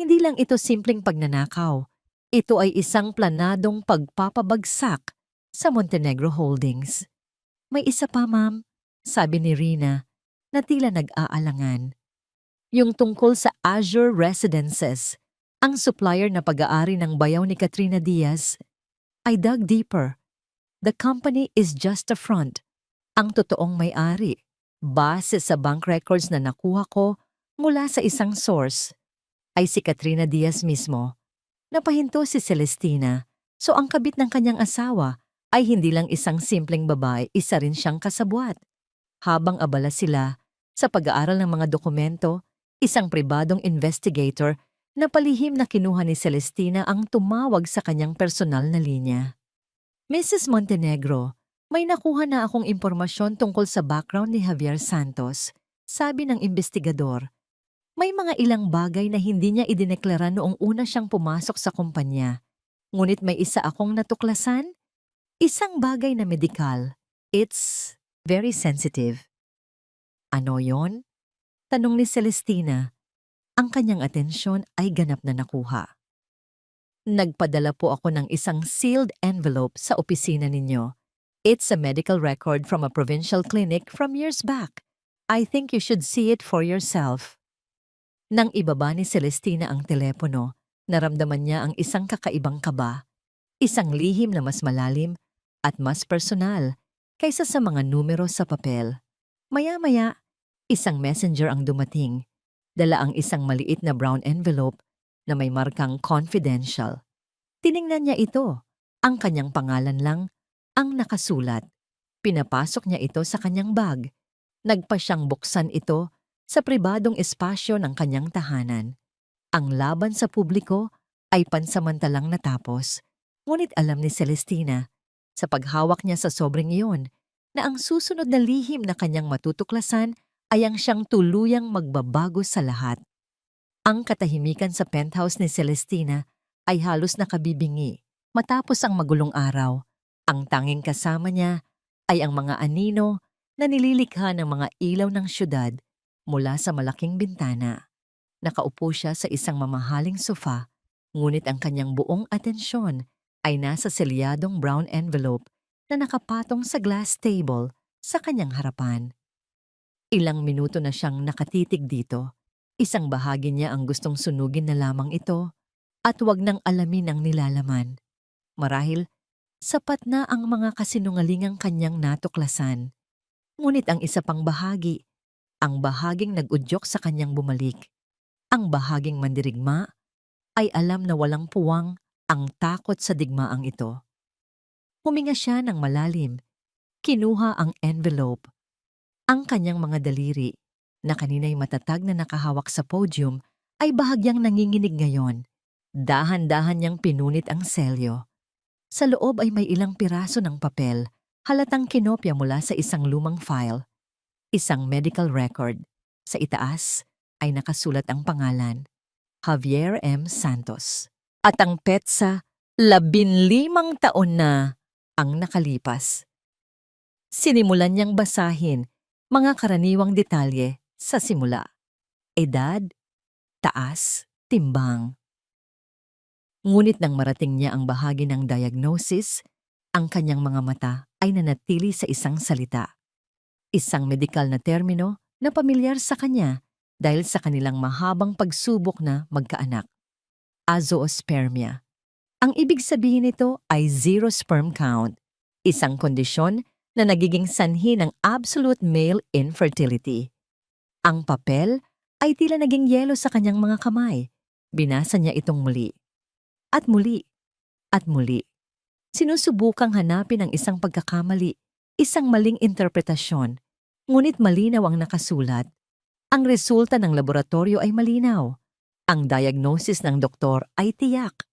Hindi lang ito simpleng pagnanakaw. Ito ay isang planadong pagpapabagsak sa Montenegro Holdings. May isa pa, ma'am, sabi ni Rina, na tila nag-aalangan. Yung tungkol sa Azure Residences, ang supplier na pag-aari ng bayaw ni Katrina Diaz. I dug deeper. The company is just a front. Ang totoong may-ari, base sa bank records na nakuha ko mula sa isang source, ay si Katrina Diaz mismo. Napahinto si Celestina, so ang kabit ng kanyang asawa ay hindi lang isang simpleng babae, isa rin siyang kasabwat. Habang abala sila sa pag-aaral ng mga dokumento, isang pribadong investigator na palihim na kinuha ni Celestina ang tumawag sa kanyang personal na linya. Mrs. Montenegro, may nakuha na akong impormasyon tungkol sa background ni Javier Santos, sabi ng investigador. May mga ilang bagay na hindi niya idineklara noong una siyang pumasok sa kumpanya. Ngunit may isa akong natuklasan. Isang bagay na medikal. It's very sensitive. Ano yon? Tanong ni Celestina. Ang kanyang atensyon ay ganap na nakuha. Nagpadala po ako ng isang sealed envelope sa opisina ninyo. It's a medical record from a provincial clinic from years back. I think you should see it for yourself. Nang ibaba ni Celestina ang telepono, naramdaman niya ang isang kakaibang kaba. Isang lihim na mas malalim at mas personal kaysa sa mga numero sa papel. Maya-maya, Isang messenger ang dumating. Dala ang isang maliit na brown envelope na may markang confidential. Tiningnan niya ito. Ang kanyang pangalan lang ang nakasulat. Pinapasok niya ito sa kanyang bag. Nagpa siyang buksan ito sa pribadong espasyo ng kanyang tahanan. Ang laban sa publiko ay pansamantalang natapos. Ngunit alam ni Celestina, sa paghawak niya sa sobrang iyon, na ang susunod na lihim na kanyang matutuklasan ay ang siyang tuluyang magbabago sa lahat. Ang katahimikan sa penthouse ni Celestina ay halos nakabibingi matapos ang magulong araw. Ang tanging kasama niya ay ang mga anino na nililikha ng mga ilaw ng syudad mula sa malaking bintana. Nakaupo siya sa isang mamahaling sofa, ngunit ang kanyang buong atensyon ay nasa selyadong brown envelope na nakapatong sa glass table sa kanyang harapan. Ilang minuto na siyang nakatitig dito. Isang bahagi niya ang gustong sunugin na lamang ito at wag nang alamin ang nilalaman. Marahil, sapat na ang mga kasinungalingang kanyang natuklasan. Ngunit ang isa pang bahagi, ang bahaging nag-udyok sa kanyang bumalik, ang bahaging mandirigma, ay alam na walang puwang ang takot sa digmaang ito. Huminga siya ng malalim, kinuha ang envelope. Ang kanyang mga daliri, na kanina'y matatag na nakahawak sa podium, ay bahagyang nanginginig ngayon. Dahan-dahan niyang pinunit ang selyo. Sa loob ay may ilang piraso ng papel, halatang kinopya mula sa isang lumang file. Isang medical record. Sa itaas ay nakasulat ang pangalan, Javier M. Santos. At ang petsa, 15 taon na ang nakalipas. Sinimulan niyang basahin mga karaniwang detalye sa simula. Edad, taas, timbang. Ngunit nang marating niya ang bahagi ng diagnosis, ang kanyang mga mata ay nanatili sa isang salita. Isang medikal na termino na pamilyar sa kanya dahil sa kanilang mahabang pagsubok na magkaanak. Azoospermia. Ang ibig sabihin nito ay zero sperm count, isang kondisyon na nagiging sanhi ng absolute male infertility. Ang papel ay tila naging yelo sa kanyang mga kamay. Binasa niya itong muli. At muli. At muli. Sinusubukang hanapin ang isang pagkakamali, isang maling interpretasyon, ngunit malinaw ang nakasulat. Ang resulta ng laboratorio ay malinaw. Ang diagnosis ng doktor ay tiyak.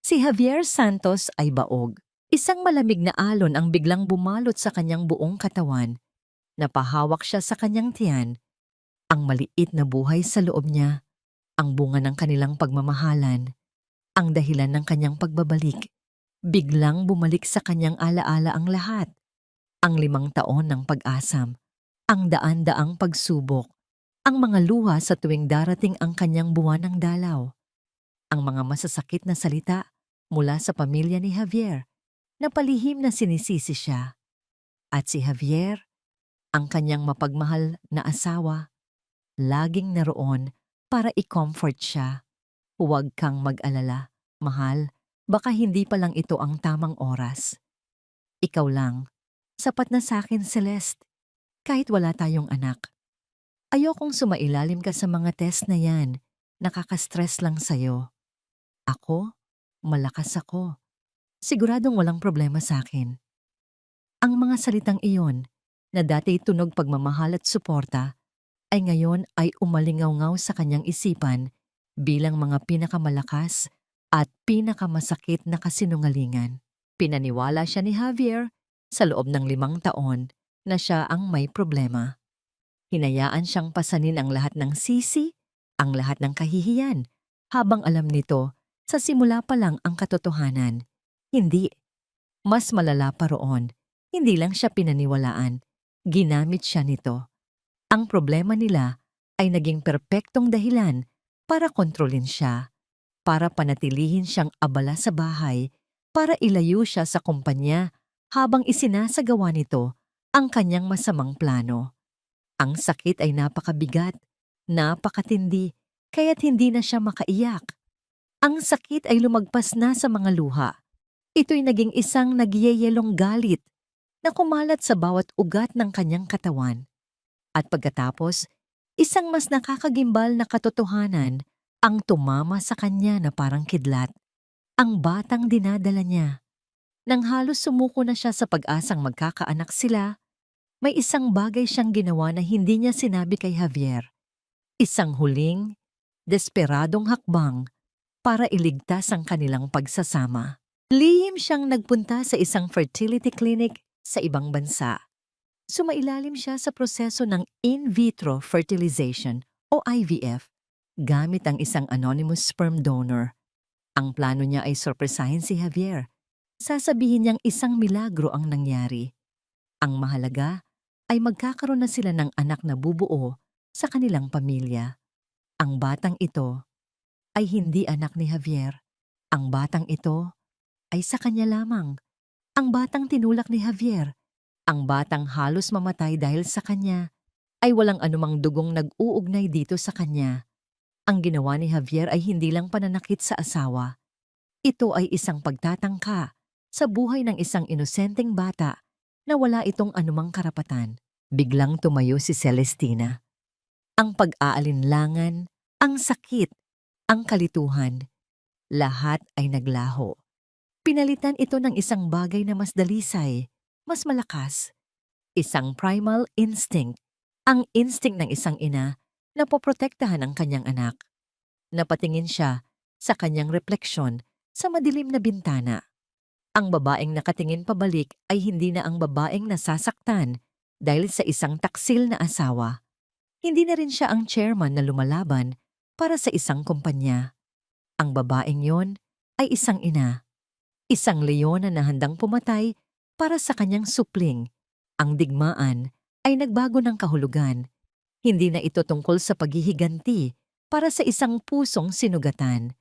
Si Javier Santos ay baog. Isang malamig na alon ang biglang bumalot sa kanyang buong katawan. Napahawak siya sa kanyang tiyan. Ang maliit na buhay sa loob niya, ang bunga ng kanilang pagmamahalan, ang dahilan ng kanyang pagbabalik. Biglang bumalik sa kanyang alaala ang lahat. Ang 5 taon ng pag-asam, ang daan-daang pagsubok, ang mga luha sa tuwing darating ang kanyang buwan ng dalaw, ang mga masasakit na salita mula sa pamilya ni Javier na palihim na sinisisi siya. At si Javier, ang kanyang mapagmahal na asawa, laging naroon para i-comfort siya. Huwag kang mag-alala, mahal, baka hindi pa lang ito ang tamang oras. Ikaw lang, sapat na sa akin, Celeste, kahit wala tayong anak. Ayokong sumailalim ka sa mga test na yan, nakaka-stress lang sa'yo. Ako, malakas ako. Siguradong walang problema sa akin. Ang mga salitang iyon, na dati tunog pagmamahal at suporta, ay ngayon ay umalingaw-ngaw sa kanyang isipan bilang mga pinakamalakas at pinakamasakit na kasinungalingan. Pinaniwala siya ni Javier sa loob ng 5 taon na siya ang may problema. Hinayaan siyang pasanin ang lahat ng sisi, ang lahat ng kahihiyan, habang alam nito sa simula pa lang ang katotohanan. Hindi. Mas malala pa roon. Hindi lang siya pinaniwalaan. Ginamit siya nito. Ang problema nila ay naging perpektong dahilan para kontrolin siya, para panatilihin siyang abala sa bahay, para ilayo siya sa kumpanya habang isinasagawa nito ang kanyang masamang plano. Ang sakit ay napakabigat, napakatindi, kaya't hindi na siya makaiyak. Ang sakit ay lumagpas na sa mga luha. Ito'y naging isang nagyeyelong galit na kumalat sa bawat ugat ng kanyang katawan. At pagkatapos, Isang mas nakakagimbal na katotohanan ang tumama sa kanya na parang kidlat. Ang batang dinadala niya. Nang halos sumuko na siya sa pag-asang magkakaanak sila, may isang bagay siyang ginawa na hindi niya sinabi kay Javier. Isang huling, desperadong hakbang para iligtas ang kanilang pagsasama. Lihim siyang nagpunta sa isang fertility clinic sa ibang bansa. Sumailalim siya sa proseso ng in vitro fertilization o IVF gamit ang isang anonymous sperm donor. Ang plano niya ay sorpresahin si Javier. Sasabihin niyang isang milagro ang nangyari. Ang mahalaga ay magkakaroon na sila ng anak na bubuo sa kanilang pamilya. Ang batang ito ay hindi anak ni Javier. Ang batang ito ay sa kanya lamang. Ang batang tinulak ni Javier, ang batang halos mamatay dahil sa kanya, ay walang anumang dugong nag-uugnay dito sa kanya. Ang ginawa ni Javier ay hindi lang pananakit sa asawa. Ito ay isang pagtatangka sa buhay ng isang inosenteng bata na wala itong anumang karapatan. Biglang tumayo si Celestina. Ang pag-aalinlangan, ang sakit, ang kalituhan, lahat ay naglaho. Pinalitan ito ng isang bagay na mas dalisay, mas malakas. Isang primal instinct, ang instinct ng isang ina na poprotektahan ang kanyang anak. Napatingin siya sa kanyang refleksyon sa madilim na bintana. Ang babaeng nakatingin pabalik ay hindi na ang babaeng nasasaktan dahil sa isang taksil na asawa. Hindi na rin siya ang chairman na lumalaban para sa isang kumpanya. Ang babaeng yon ay isang ina. Isang leona na handang pumatay para sa kanyang supling. Ang digmaan ay nagbago ng kahulugan. Hindi na ito tungkol sa paghihiganti para sa isang pusong sinugatan.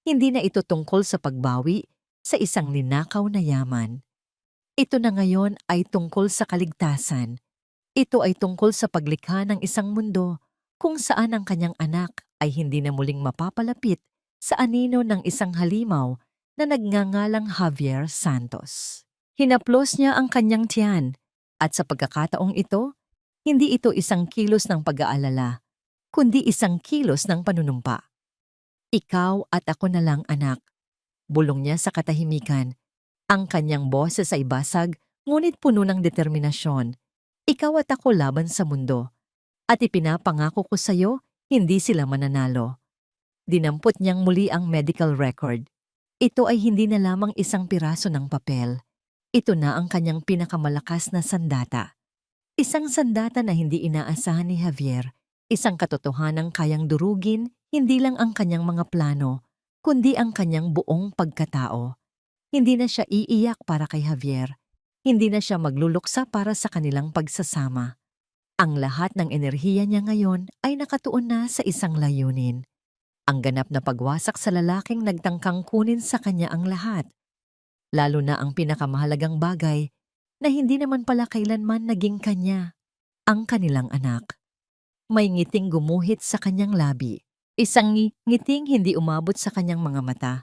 Hindi na ito tungkol sa pagbawi sa isang ninakaw na yaman. Ito na ngayon ay tungkol sa kaligtasan. Ito ay tungkol sa paglikha ng isang mundo kung saan ang kanyang anak ay hindi na muling mapapalapit sa anino ng isang halimaw na nagngangalang Javier Santos. Hinaplos niya ang kanyang tiyan at sa pagkakataong ito, hindi ito isang kilos ng pag-aalala, kundi isang kilos ng panunumpa. Ikaw at ako na lang, anak. Bulong niya sa katahimikan. Ang kanyang boses ay basag, ngunit puno ng determinasyon. Ikaw at ako laban sa mundo. At ipinapangako ko sa iyo, hindi sila mananalo. Dinampot niyang muli ang medical record. Ito ay hindi na lamang isang piraso ng papel. Ito na ang kanyang pinakamalakas na sandata. Isang sandata na hindi inaasahan ni Javier. Isang katotohanang kayang durugin, hindi lang ang kanyang mga plano, kundi ang kanyang buong pagkatao. Hindi na siya iiyak para kay Javier. Hindi na siya magluluksa para sa kanilang pagsasama. Ang lahat ng enerhiya niya ngayon ay nakatuon na sa isang layunin. Ang ganap na pagwasak sa lalaking nagtangkang kunin sa kanya ang lahat. Lalo na ang pinakamahalagang bagay na hindi naman pala kailanman naging kanya, ang kanilang anak. May ngiting gumuhit sa kanyang labi. Isang ngiting hindi umabot sa kanyang mga mata.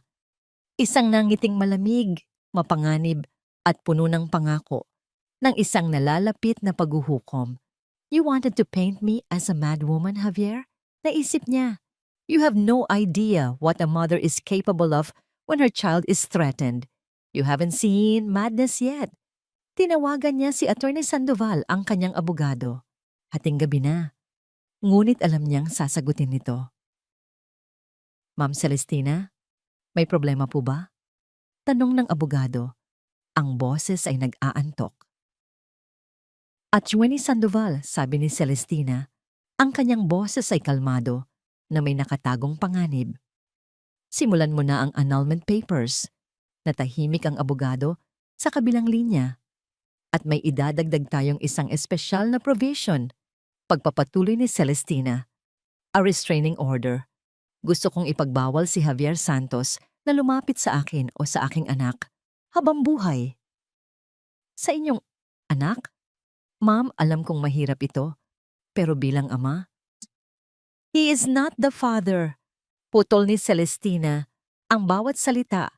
Isang nangiting malamig, mapanganib, at puno ng pangako, ng isang nalalapit na paghuhukom. You wanted to paint me as a mad woman, Javier? Naisip niya. You have no idea what a mother is capable of when her child is threatened. You haven't seen madness yet. Tinawagan niya si Attorney Sandoval, ang kanyang abogado. Hating gabi na. Ngunit alam niyang sasagutin nito. Ma'am Celestina, may problema po ba? Tanong ng abogado. Ang boses ay nag-aantok. Attorney Sandoval, sabi ni Celestina, ang kanyang boses ay kalmado na may nakatagong panganib. Simulan mo na ang annulment papers. Natahimik ang abogado sa kabilang linya. At may idadagdag tayong isang espesyal na provision. Pagpapatuloy ni Celestina. A restraining order. Gusto kong ipagbawal si Javier Santos na lumapit sa akin o sa aking anak habang buhay. Sa inyong anak? Ma'am, alam kong mahirap ito, pero bilang ama, he is not the father. Putol ni Celestina, ang bawat salita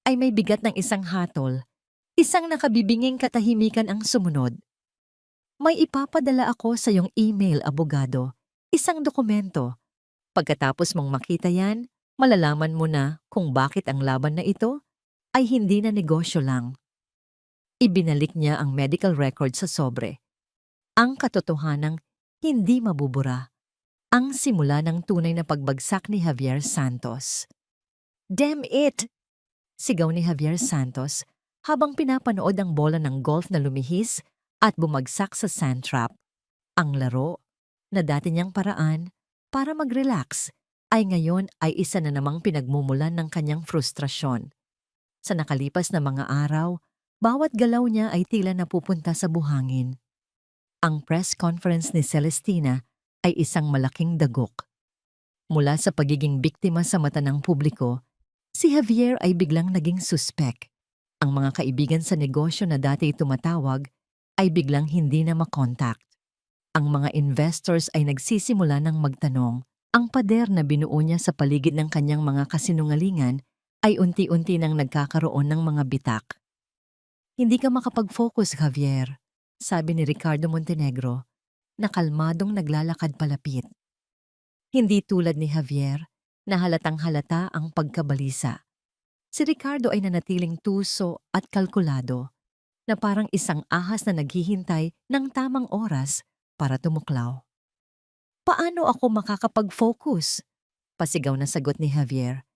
ay may bigat ng isang hatol. Isang nakabibinging katahimikan ang sumunod. May ipapadala ako sa iyong email, abogado. Isang dokumento. Pagkatapos mong makita yan, malalaman mo na kung bakit ang laban na ito ay hindi na negosyo lang. Ibinalik niya ang medical record sa sobre. Ang katotohanang hindi mabubura. Ang simula ng tunay na pagbagsak ni Javier Santos. Damn it! Sigaw ni Javier Santos habang pinapanood ang bola ng golf na lumihis at bumagsak sa sand trap. Ang laro, na dati niyang paraan para mag-relax, ay ngayon ay isa na namang pinagmumulan ng kanyang frustrasyon. Sa nakalipas na mga araw, bawat galaw niya ay tila napupunta sa buhangin. Ang press conference ni Celestina ay isang malaking dagok. Mula sa pagiging biktima sa mata ng publiko, si Javier ay biglang naging suspek. Ang mga kaibigan sa negosyo na dati tumatawag ay biglang hindi na makontakt. Ang mga investors ay nagsisimula ng magtanong. Ang pader na binuo niya sa paligid ng kanyang mga kasinungalingan ay unti-unti nang nagkakaroon ng mga bitak. Hindi ka makapag-focus, Javier, sabi ni Ricardo Montenegro, na kalmadong naglalakad palapit. Hindi tulad ni Javier, na halatang halata ang pagkabalisa. Si Ricardo ay nanatiling tuso at kalkulado, na parang isang ahas na naghihintay ng tamang oras para tumuklaw. Paano ako makakapag-focus? Pasigaw na sagot ni Javier.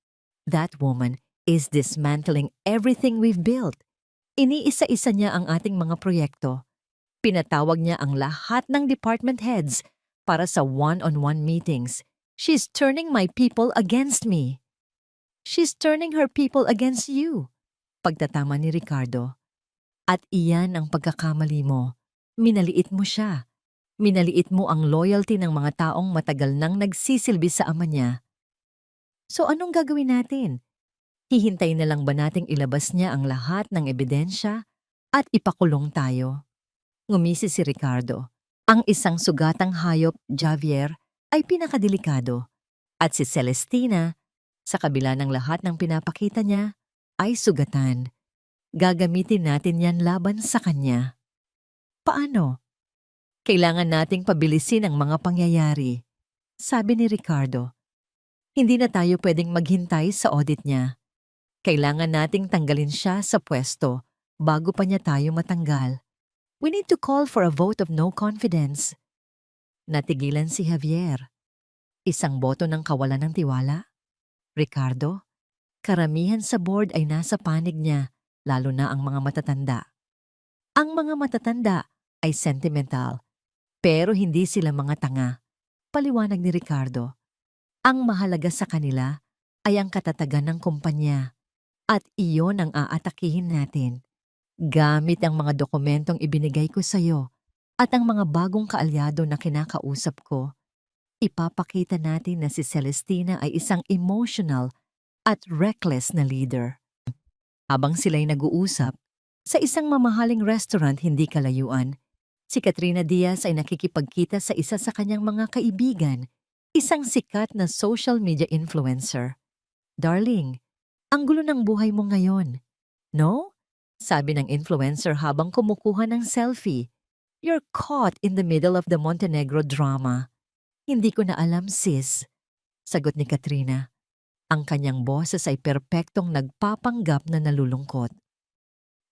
That woman is dismantling everything we've built. Iniisa-isa niya ang ating mga proyekto. Pinatawag niya ang lahat ng department heads para sa one-on-one meetings. She's turning my people against me. She's turning her people against you. Pagtatama ni Ricardo. At iyan ang pagkakamali mo. Minaliit mo siya. Minaliit mo ang loyalty ng mga taong matagal nang nagsisilbi sa ama niya. So anong gagawin natin? Hihintayin na lang ba nating ilabas niya ang lahat ng ebidensya at ipakulong tayo? Ngumisi si Ricardo. Ang isang sugatang hayop, Javier, ay pinakadelikado. At si Celestina, sa kabila ng lahat ng pinapakita niya, ay sugatan. Gagamitin natin yan laban sa kanya. Paano? Kailangan nating pabilisin ang mga pangyayari, sabi ni Ricardo. Hindi na tayo pwedeng maghintay sa audit niya. Kailangan nating tanggalin siya sa pwesto bago pa niya tayo matanggal. We need to call for a vote of no confidence. Natigilan si Javier. Isang boto ng kawalan ng tiwala? Ricardo, karamihan sa board ay nasa panig niya, lalo na ang mga matatanda. Ang mga matatanda ay sentimental, pero hindi sila mga tanga. Paliwanag ni Ricardo. Ang mahalaga sa kanila ay ang katatagan ng kumpanya, at iyon ang aatakihin natin. Gamit ang mga dokumentong ibinigay ko sa iyo at ang mga bagong kaalyado na kinakausap ko, ipapakita natin na si Celestina ay isang emotional at reckless na leader. Habang sila'y nag-uusap, sa isang mamahaling restaurant hindi kalayuan, si Katrina Diaz ay nakikipagkita sa isa sa kanyang mga kaibigan, isang sikat na social media influencer. Darling, ang gulo ng buhay mo ngayon. No? Sabi ng influencer habang kumukuha ng selfie. You're caught in the middle of the Montenegro drama. Hindi ko na alam, sis. Sagot ni Katrina. Ang kanyang boses ay perpektong nagpapanggap na nalulungkot.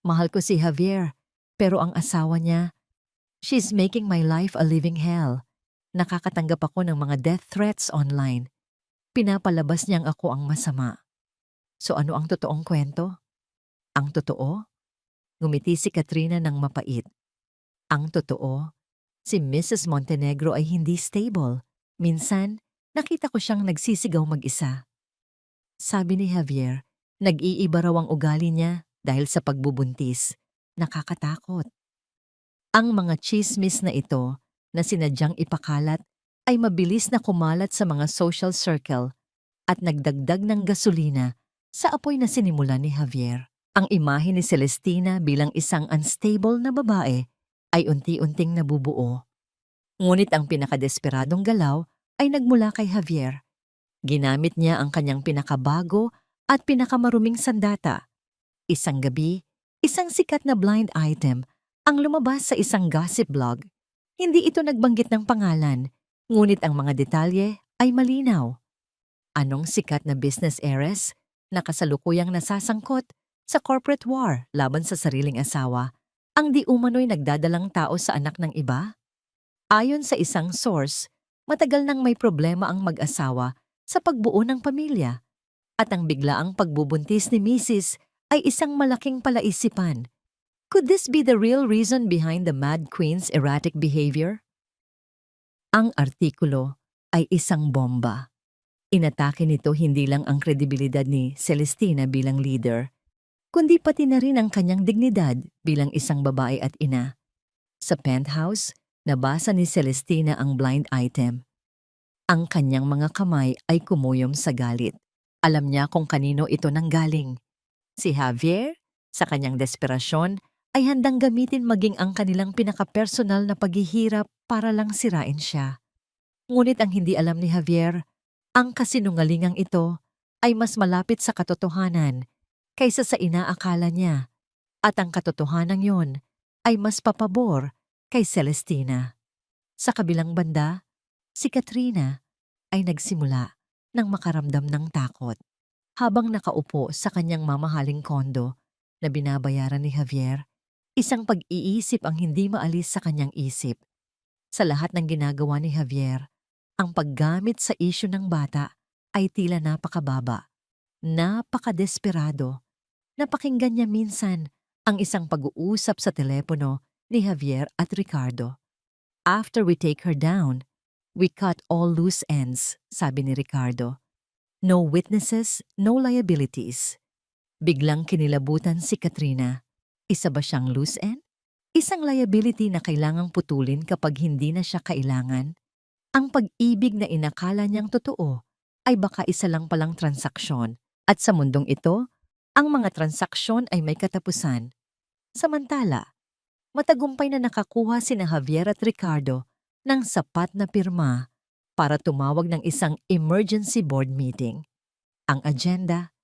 Mahal ko si Javier, pero ang asawa niya, she's making my life a living hell. Nakakatanggap ako ng mga death threats online. Pinapalabas niyang ako ang masama. So ano ang totoong kwento? Ang totoo? Ngumiti si Katrina ng mapait. Ang totoo, si Mrs. Montenegro ay hindi stable. Minsan, nakita ko siyang nagsisigaw mag-isa. Sabi ni Javier, nag-iiba raw ang ugali niya dahil sa pagbubuntis. Nakakatakot. Ang mga chismis na ito na sinadyang ipakalat ay mabilis na kumalat sa mga social circle at nagdagdag ng gasolina sa apoy na sinimulan ni Javier. Ang imahe ni Celestina bilang isang unstable na babae ay unti-unting nabubuo. Ngunit ang pinakadesperadong galaw ay nagmula kay Javier. Ginamit niya ang kanyang pinakabago at pinakamaruming sandata. Isang gabi, isang sikat na blind item ang lumabas sa isang gossip blog. Hindi ito nagbanggit ng pangalan, Ngunit ang mga detalye ay malinaw. Anong sikat na business heiress na kasalukuyang nasasangkot sa corporate war laban sa sariling asawa ang di umano'y nagdadalang tao sa anak ng iba? Ayon sa isang source, matagal nang may problema ang mag-asawa sa pagbuo ng pamilya at ang biglaang pagbubuntis ni Mrs. ay isang malaking palaisipan. Could this be the real reason behind the Mad Queen's erratic behavior? Ang artikulo ay isang bomba. Inatake nito hindi lang ang kredibilidad ni Celestina bilang leader, kundi pati na rin ang kanyang dignidad bilang isang babae at ina. Sa penthouse, nabasa ni Celestina ang blind item. Ang kanyang mga kamay ay kumuyom sa galit. Alam niya kung kanino ito nanggaling. Si Javier, sa kanyang desperasyon, ay handang gamitin maging ang kanilang pinakapersonal na paghihirap para lang sirain siya. Ngunit ang hindi alam ni Javier, ang kasinungalingang ito ay mas malapit sa katotohanan kaysa sa inaakala niya at ang katotohanan yon ay mas papabor kay Celestina. Sa kabilang banda, si Katrina ay nagsimula ng makaramdam ng takot habang nakaupo sa kanyang mamahaling kondo na binabayaran ni Javier. Isang pag-iisip ang hindi maalis sa kanyang isip. Sa lahat ng ginagawa ni Javier, ang paggamit sa isyu ng bata ay tila napakababa, napakadesperado. Napakinggan niya minsan ang isang pag-uusap sa telepono ni Javier at Ricardo. After we take her down, we cut all loose ends, sabi ni Ricardo. No witnesses, no liabilities. Biglang kinilabutan si Katrina. Isa ba siyang loose end? Isang liability na kailangang putulin kapag hindi na siya kailangan? Ang pag-ibig na inakala niyang totoo ay baka isa lang palang transaksyon at sa mundong ito, ang mga transaksyon ay may katapusan. Samantala, matagumpay na nakakuha sina Javier at Ricardo ng sapat na pirma para tumawag ng isang emergency board meeting. Ang agenda,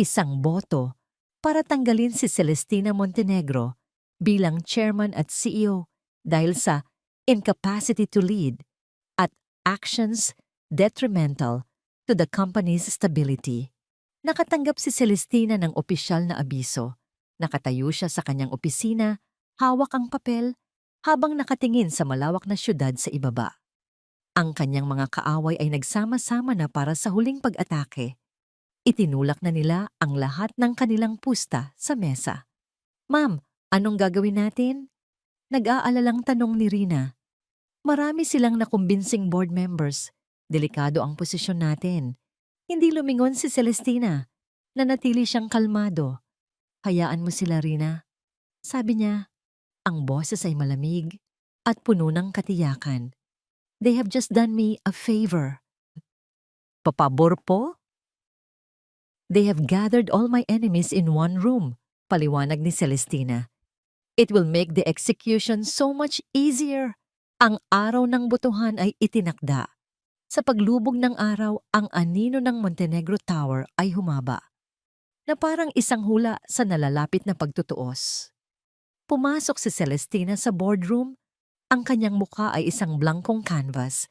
isang boto para tanggalin si Celestina Montenegro bilang chairman at CEO dahil sa incapacity to lead at actions detrimental to the company's stability. Nakatanggap si Celestina ng opisyal na abiso. Nakatayo siya sa kanyang opisina, hawak ang papel, habang nakatingin sa malawak na syudad sa ibaba. Ang kanyang mga kaaway ay nagsama-sama na para sa huling pag-atake. Itinulak na nila ang lahat ng kanilang pusta sa mesa. "Ma'am, anong gagawin natin?" Nag-aalalang tanong ni Rina. Marami silang nakumbinsing board members. Delikado ang posisyon natin. Hindi lumingon si Celestina. Nanatili siyang kalmado. "Hayaan mo sila, Rina." Sabi niya, ang boses ay malamig at puno ng katiyakan. "They have just done me a favor." "Papabor po?" "They have gathered all my enemies in one room," paliwanag ni Celestina. "It will make the execution so much easier." Ang araw ng botohan ay itinakda. Sa paglubog ng araw, ang anino ng Montenegro Tower ay humaba, na parang isang hula sa nalalapit na pagtutuos. Pumasok si Celestina sa boardroom. Ang kanyang mukha ay isang blankong canvas,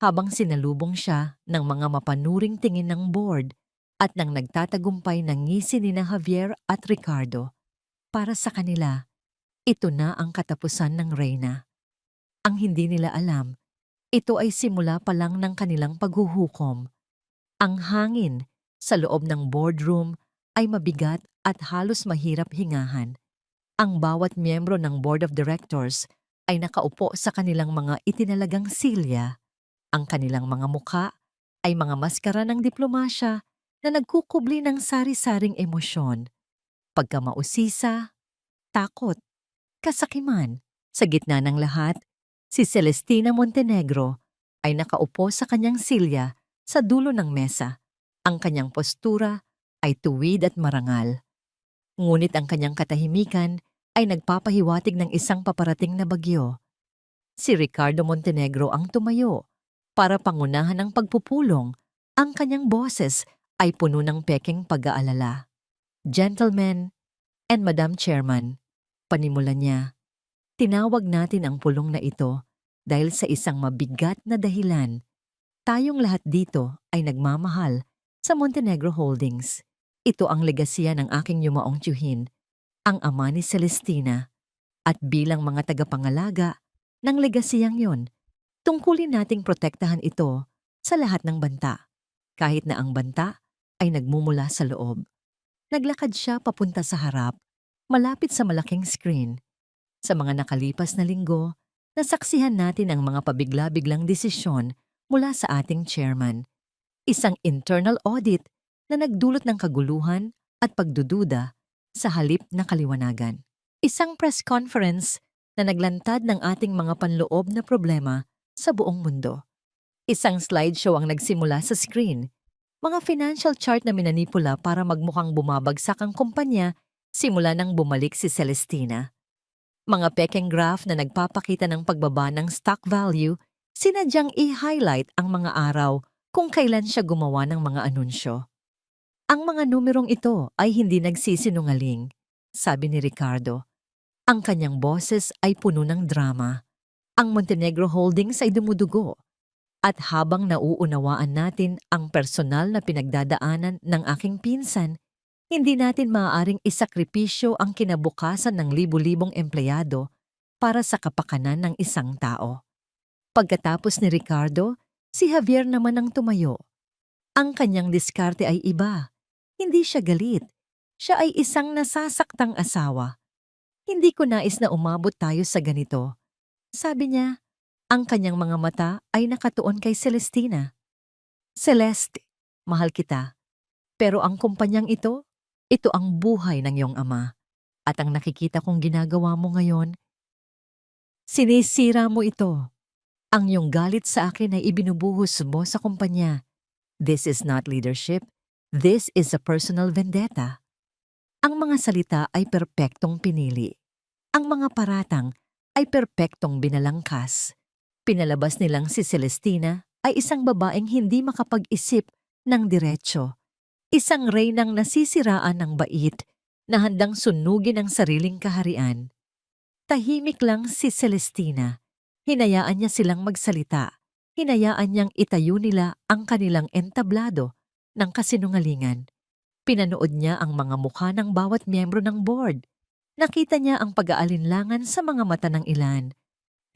habang sinalubong siya ng mga mapanuring tingin ng board at ng nagtatagumpay ng ngisi ni Javier at Ricardo. Para sa kanila, ito na ang katapusan ng reyna. Ang hindi nila alam, ito ay simula pa lang ng kanilang paghuhukom. Ang hangin sa loob ng boardroom ay mabigat at halos mahirap hingahan. Ang bawat miyembro ng board of directors ay nakaupo sa kanilang mga itinalagang silya. Ang kanilang mga mukha ay mga maskara ng diplomasya na nagkukubli ng sari-saring emosyon. Pagkamausisa, takot, kasakiman. Sa gitna ng lahat, si Celestina Montenegro ay nakaupo sa kanyang silya sa dulo ng mesa. Ang kanyang postura ay tuwid at marangal. Ngunit ang kanyang katahimikan ay nagpapahiwatig ng isang paparating na bagyo. Si Ricardo Montenegro ang tumayo para pangunahan ng pagpupulong. Ang kanyang boses ay puno ng pekeng pag-aalala. "Gentlemen and Madam Chairman," panimula niya, "tinawag natin ang pulong na ito dahil sa isang mabigat na dahilan. Tayong lahat dito ay nagmamahal sa Montenegro Holdings. Ito ang legasiya ng aking yumaong tiyuhin, ang ama ni Celestina. At bilang mga tagapangalaga ng legasiyang yon, tungkulin nating protektahan ito sa lahat ng banta. Kahit na ang banta ay nagmumula sa loob. Naglakad siya papunta sa harap, malapit sa malaking screen. Sa mga nakalipas na linggo, nasaksihan natin ang mga pabigla-biglang desisyon mula sa ating chairman. Isang internal audit na nagdulot ng kaguluhan at pagdududa sa halip na kaliwanagan. Isang press conference na naglantad ng ating mga panloob na problema sa buong mundo. Isang slideshow ang nagsimula sa screen. Mga financial chart na minanipula para magmukhang bumabagsak ang kumpanya simula nang bumalik si Celestina. Mga pekeng graph na nagpapakita ng pagbaba ng stock value, sinadyang i-highlight ang mga araw kung kailan siya gumawa ng mga anunsyo. Ang mga numerong ito ay hindi nagsisinungaling, sabi ni Ricardo. Ang kanyang boses ay puno ng drama. Ang Montenegro Holdings ay dumudugo. At habang nauunawaan natin ang personal na pinagdadaanan ng aking pinsan, hindi natin maaaring isakripisyo ang kinabukasan ng libu-libong empleyado para sa kapakanan ng isang tao. Pagkatapos ni Ricardo, si Javier naman ang tumayo. Ang kanyang diskarte ay iba. Hindi siya galit. Siya ay isang nasasaktang asawa. Hindi ko nais na umabot tayo sa ganito. Sabi niya, ang kanyang mga mata ay nakatuon kay Celestina. Celeste, mahal kita. Pero ang kumpanyang ito ang buhay ng iyong ama. At ang nakikita kong ginagawa mo ngayon, sinisira mo ito. Ang iyong galit sa akin ay ibinubuhos mo sa kumpanya. This is not leadership. This is a personal vendetta. Ang mga salita ay perpektong pinili. Ang mga paratang ay perpektong binalangkas. Pinalabas nilang si Celestina ay isang babaeng hindi makapag-isip ng diretsyo. Isang reynang nasisiraan ng bait na handang sunugin ang sariling kaharian. Tahimik lang si Celestina. Hinayaan niya silang magsalita. Hinayaan niyang itayo nila ang kanilang entablado ng kasinungalingan. Pinanood niya ang mga mukha ng bawat miyembro ng board. Nakita niya ang pag-aalinlangan sa mga mata ng ilan.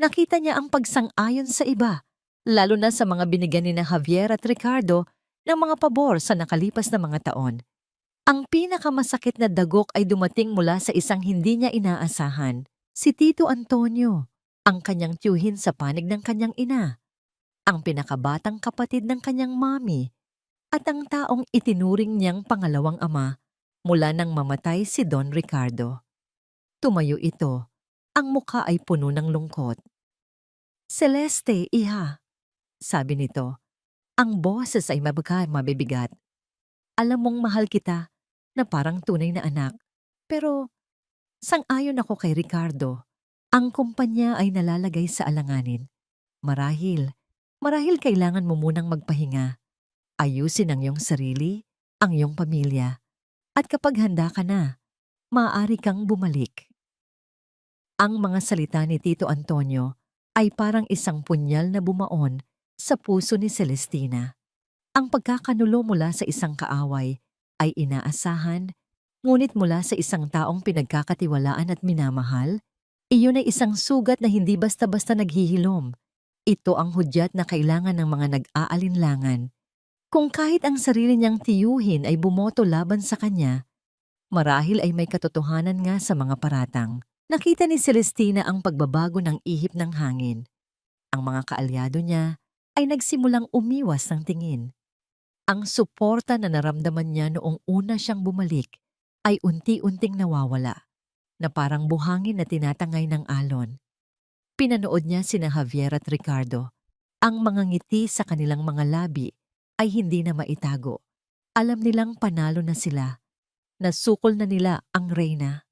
Nakita niya ang pagsang-ayon sa iba, lalo na sa mga binigyan ni Javier at Ricardo ng mga pabor sa nakalipas na mga taon. Ang pinakamasakit na dagok ay dumating mula sa isang hindi niya inaasahan, si Tito Antonio, ang kanyang tiyuhin sa panig ng kanyang ina, ang pinakabatang kapatid ng kanyang mami, at ang taong itinuring niyang pangalawang ama mula nang mamatay si Don Ricardo. Tumayo ito. Ang mukha ay puno ng lungkot. Celeste, iha, sabi nito. Ang boses ay mabibigat. Alam mong mahal kita na parang tunay na anak. Pero sang-ayon ako kay Ricardo. Ang kumpanya ay nalalagay sa alanganin. Marahil kailangan mo munang magpahinga. Ayusin ang iyong sarili, ang iyong pamilya. At kapag handa ka na, maaari kang bumalik. Ang mga salita ni Tito Antonio ay parang isang punyal na bumaon sa puso ni Celestina. Ang pagkakanulo mula sa isang kaaway ay inaasahan, ngunit mula sa isang taong pinagkakatiwalaan at minamahal, iyon ay isang sugat na hindi basta-basta naghihilom. Ito ang hudyat na kailangan ng mga nag-aalinlangan. Kung kahit ang sarili niyang tiyuhin ay bumoto laban sa kanya, marahil ay may katotohanan nga sa mga paratang. Nakita ni Celestina ang pagbabago ng ihip ng hangin. Ang mga kaalyado niya ay nagsimulang umiwas ng tingin. Ang suporta na naramdaman niya noong una siyang bumalik ay unti-unting nawawala, na parang buhangin na tinatangay ng alon. Pinanood niya sina Javier at Ricardo. Ang mga ngiti sa kanilang mga labi ay hindi na maitago. Alam nilang panalo na sila. Nasukol na nila ang reyna.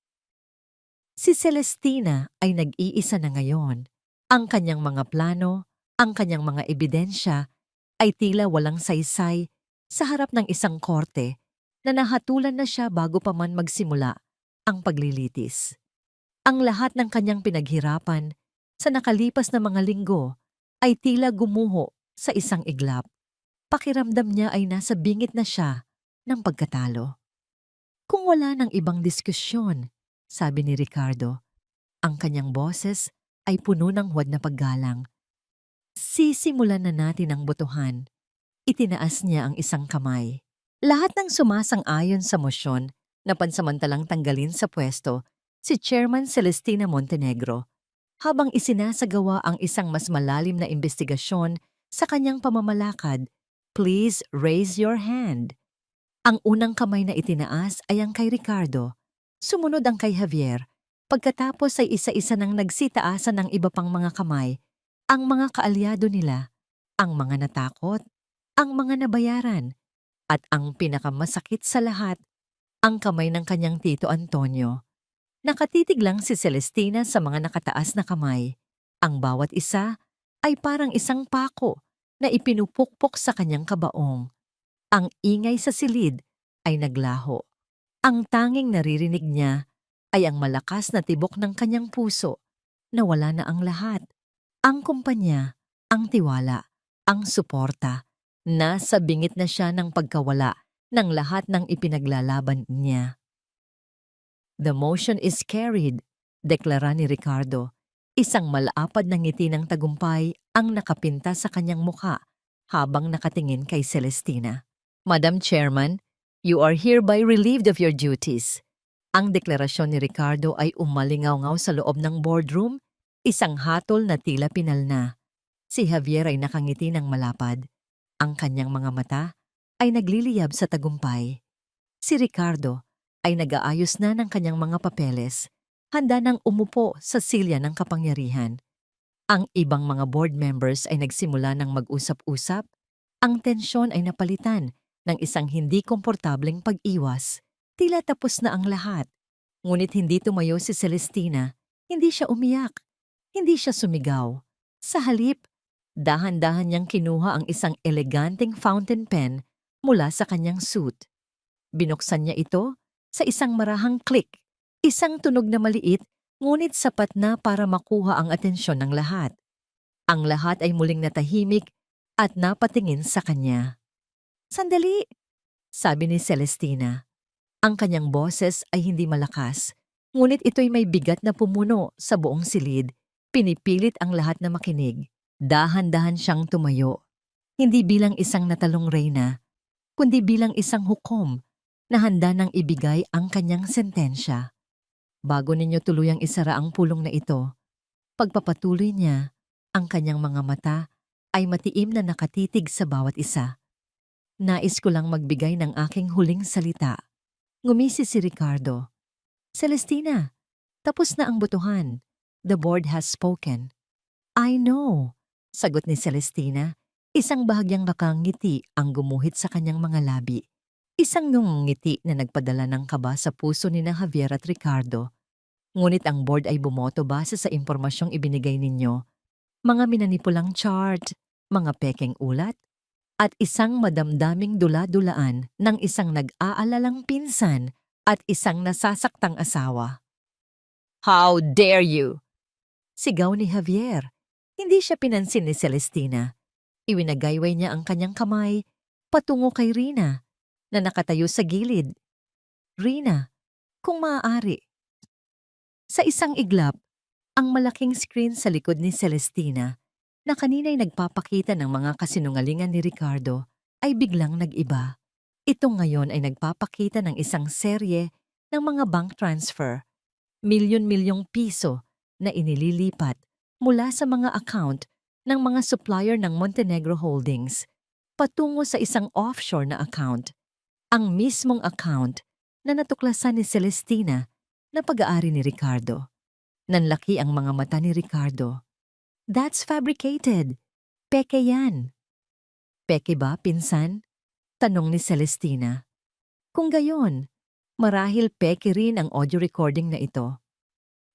Si Celestina ay nag-iisa na ngayon. Ang kanyang mga plano, ang kanyang mga ebidensya ay tila walang saysay sa harap ng isang korte na nahatulan na siya bago pa man magsimula ang paglilitis. Ang lahat ng kanyang pinaghirapan, Sa nakalipas na mga linggo, ay tila gumuho sa isang iglap. Pakiramdam niya ay nasa bingit na siya ng pagkatalo. Kung wala ng ibang diskusyon, sabi ni Ricardo, ang kanyang boses ay puno ng huwad na paggalang. Sisimulan na natin ang botohan. Itinaas niya ang isang kamay. Lahat ng sumasang-ayon sa mosyon na pansamantalang tanggalin sa pwesto si Chairman Celestina Montenegro habang isinasagawa ang isang mas malalim na investigasyon sa kanyang pamamalakad. Please raise your hand. Ang unang kamay na itinaas ay ang kay Ricardo. Sumunod ang kay Javier. Pagkatapos ay isa-isa nang nagsitaasan ng iba pang mga kamay, ang mga kaalyado nila, ang mga natakot, ang mga nabayaran, at ang pinakamasakit sa lahat, ang kamay ng kanyang tito Antonio. Nakatitig lang si Celestina sa mga nakataas na kamay. Ang bawat isa ay parang isang pako na ipinupukpok sa kanyang kabaong. Ang ingay sa silid ay naglaho. Ang tanging naririnig niya ay ang malakas na tibok ng kanyang puso na wala na ang lahat. Ang kumpanya, ang tiwala, ang suporta. Nasa bingit na siya ng pagkawala ng lahat ng ipinaglalaban niya. The motion is carried, deklara ni Ricardo. Isang malapad na ngiti ng tagumpay ang nakapinta sa kanyang mukha habang nakatingin kay Celestina. Madam Chairman, you are hereby relieved of your duties. Ang deklarasyon ni Ricardo ay umalingaw-ngaw sa loob ng boardroom, isang hatol na tila pinalna. Si Javier ay nakangiti ng malapad. Ang kanyang mga mata ay nagliliyab sa tagumpay. Si Ricardo ay nag-aayos na ng kanyang mga papeles, handa nang umupo sa silya ng kapangyarihan. Ang ibang mga board members ay nagsimula ng mag-usap-usap. Ang tensyon ay napalitan ng isang hindi komportableng pag-iwas. Tila tapos na ang lahat. Ngunit hindi tumayo si Celestina. Hindi siya umiyak. Hindi siya sumigaw. Sa halip, dahan-dahan niyang kinuha ang isang eleganteng fountain pen mula sa kanyang suit. Binuksan niya ito sa isang marahang click, isang tunog na maliit ngunit sapat na para makuha ang atensyon ng lahat. Ang lahat ay muling natahimik at napatingin sa kanya. Sandali, sabi ni Celestina. Ang kanyang boses ay hindi malakas, ngunit ito'y may bigat na pumuno sa buong silid. Pinipilit ang lahat na makinig. Dahan-dahan siyang tumayo, hindi bilang isang natalong reyna, kundi bilang isang hukom na handa nang ibigay ang kanyang sentensya. Bago ninyo tuluyang isara ang pulong na ito, pagpapatuloy niya, ang kanyang mga mata ay matiim na nakatitig sa bawat isa. Nais ko lang magbigay ng aking huling salita. Ngumisi si Ricardo. Celestina, tapos na ang botohan. The board has spoken. I know. Sagot ni Celestina, isang bahagyang nakangiti ang gumuhit sa kanyang mga labi. Isang ngiti na nagpadala ng kaba sa puso ni na Javier at Ricardo. Ngunit ang board ay bumoto base sa impormasyong ibinigay ninyo. Mga minanipulang chart, mga pekeng ulat, at isang madamdaming dula-dulaan ng isang nag-aalalang pinsan at isang nasasaktang asawa. How dare you! Sigaw ni Javier. Hindi siya pinansin ni Celestina. Iwinagayway niya ang kanyang kamay patungo kay Rina na nakatayo sa gilid. Rina, kung maaari. Sa isang iglap, ang malaking screen sa likod ni Celestina na kanina'y nagpapakita ng mga kasinungalingan ni Ricardo ay biglang nag-iba. Ito ngayon ay nagpapakita ng isang serye ng mga bank transfer, milyon-milyong piso na inililipat mula sa mga account ng mga supplier ng Montenegro Holdings patungo sa isang offshore na account, ang mismong account na natuklasan ni Celestina na pag-aari ni Ricardo. Nanlaki ang mga mata ni Ricardo. That's fabricated. Peke yan. Peke ba, pinsan? Tanong ni Celestina. Kung gayon, marahil peke rin ang audio recording na ito.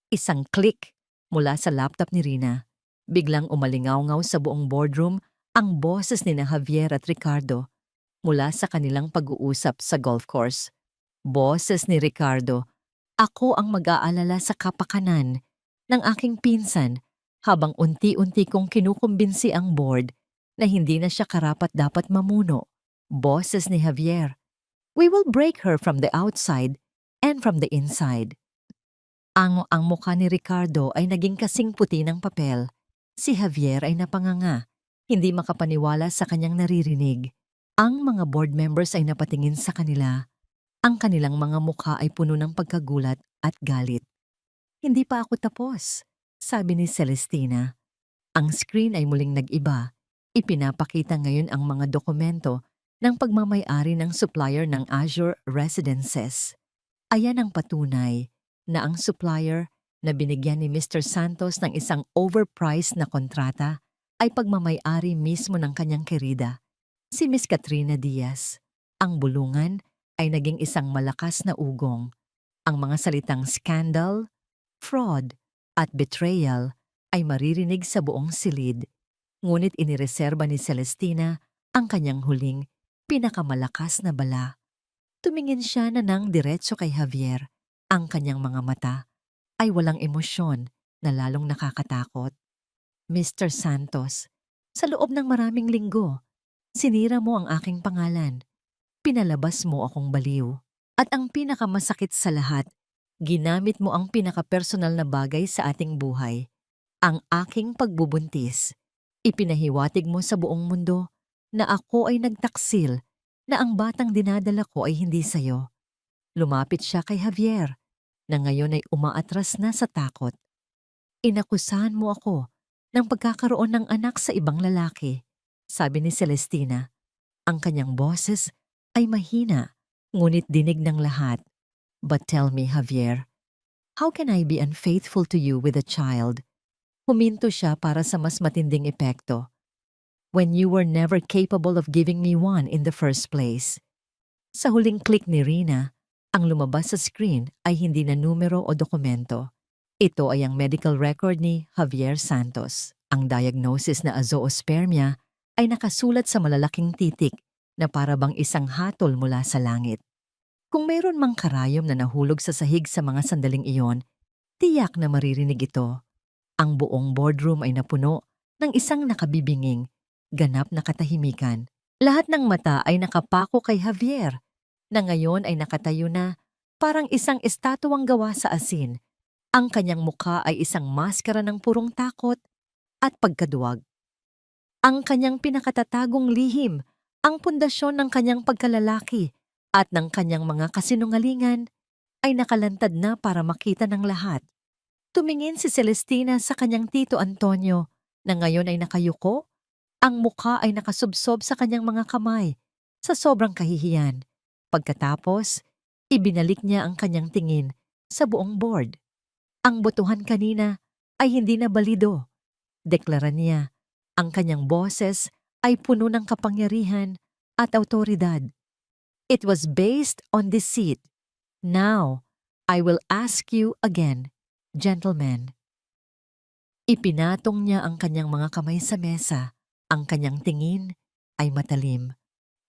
Isang click mula sa laptop ni Rina. Biglang umalingaw-ngaw sa buong boardroom ang boses ni na Javier at Ricardo mula sa kanilang pag-uusap sa golf course. Boses ni Ricardo, ako ang mag-aalala sa kapakanan ng aking pinsan habang unti-unti kong kinukumbinsi ang board na hindi na siya karapat-dapat mamuno. Boses ni Javier, "We will break her from the outside and from the inside." Ang mukha ni Ricardo ay naging kasing puti ng papel. Si Javier ay napanganga, hindi makapaniwala sa kanyang naririnig. Ang mga board members ay napatingin sa kanila. Ang kanilang mga mukha ay puno ng pagkagulat at galit. "Hindi pa ako tapos," sabi ni Celestina. Ang screen ay muling nag-iba. Ipinapakita ngayon ang mga dokumento ng pagmamay-ari ng supplier ng Azure Residences. Ayan ang patunay na ang supplier na binigyan ni Mr. Santos ng isang overpriced na kontrata ay pagmamay-ari mismo ng kanyang kerida, si Miss Katrina Diaz. Ang bulungan ay naging isang malakas na ugong. Ang mga salitang scandal, fraud, at betrayal ay maririnig sa buong silid. Ngunit inireserba ni Celestina ang kanyang huling, pinakamalakas na bala. Tumingin siya na nang diretso kay Javier. Ang kanyang mga mata ay walang emosyon na lalong nakakatakot. "Mr. Santos, sa loob ng maraming linggo, sinira mo ang aking pangalan. Pinalabas mo akong baliw. At ang pinakamasakit sa lahat, ginamit mo ang pinakapersonal na bagay sa ating buhay, ang aking pagbubuntis. Ipinahiwatig mo sa buong mundo na ako ay nagtaksil, na ang batang dinadala ko ay hindi sayo." Lumapit siya kay Javier, na ngayon ay umaatras na sa takot. "Inakusahan mo ako ng pagkakaroon ng anak sa ibang lalaki," sabi ni Celestina. Ang kanyang boses ay mahina, ngunit dinig ng lahat. "But tell me, Javier, how can I be unfaithful to you with a child?" Huminto siya para sa mas matinding epekto. "When you were never capable of giving me one in the first place." Sa huling click ni Rina, ang lumabas sa screen ay hindi na numero o dokumento. Ito ay ang medical record ni Javier Santos. Ang diagnosis na azoospermia ay nakasulat sa malalaking titik na para bang isang hatol mula sa langit. Kung mayroon mang karayom na nahulog sa sahig sa mga sandaling iyon, tiyak na maririnig ito. Ang buong boardroom ay napuno ng isang nakabibinging, ganap na katahimikan. Lahat ng mata ay nakapako kay Javier, na ngayon ay nakatayo na parang isang estatwang gawa sa asin. Ang kanyang mukha ay isang maskara ng purong takot at pagkaduwag. Ang kanyang pinakatatagong lihim, ang pundasyon ng kanyang pagkalalaki at ng kanyang mga kasinungalingan ay nakalantad na para makita ng lahat. Tumingin si Celestina sa kanyang tito Antonio, na ngayon ay nakayuko. Ang mukha ay nakasubsob sa kanyang mga kamay sa sobrang kahihiyan. Pagkatapos, ibinalik niya ang kanyang tingin sa buong board. Ang botohan kanina ay hindi na balido. Deklara niya, ang kanyang boses ay puno ng kapangyarihan at awtoridad. "It was based on deceit. Now, I will ask you again, gentlemen." Ipinatong niya ang kanyang mga kamay sa mesa. Ang kanyang tingin ay matalim,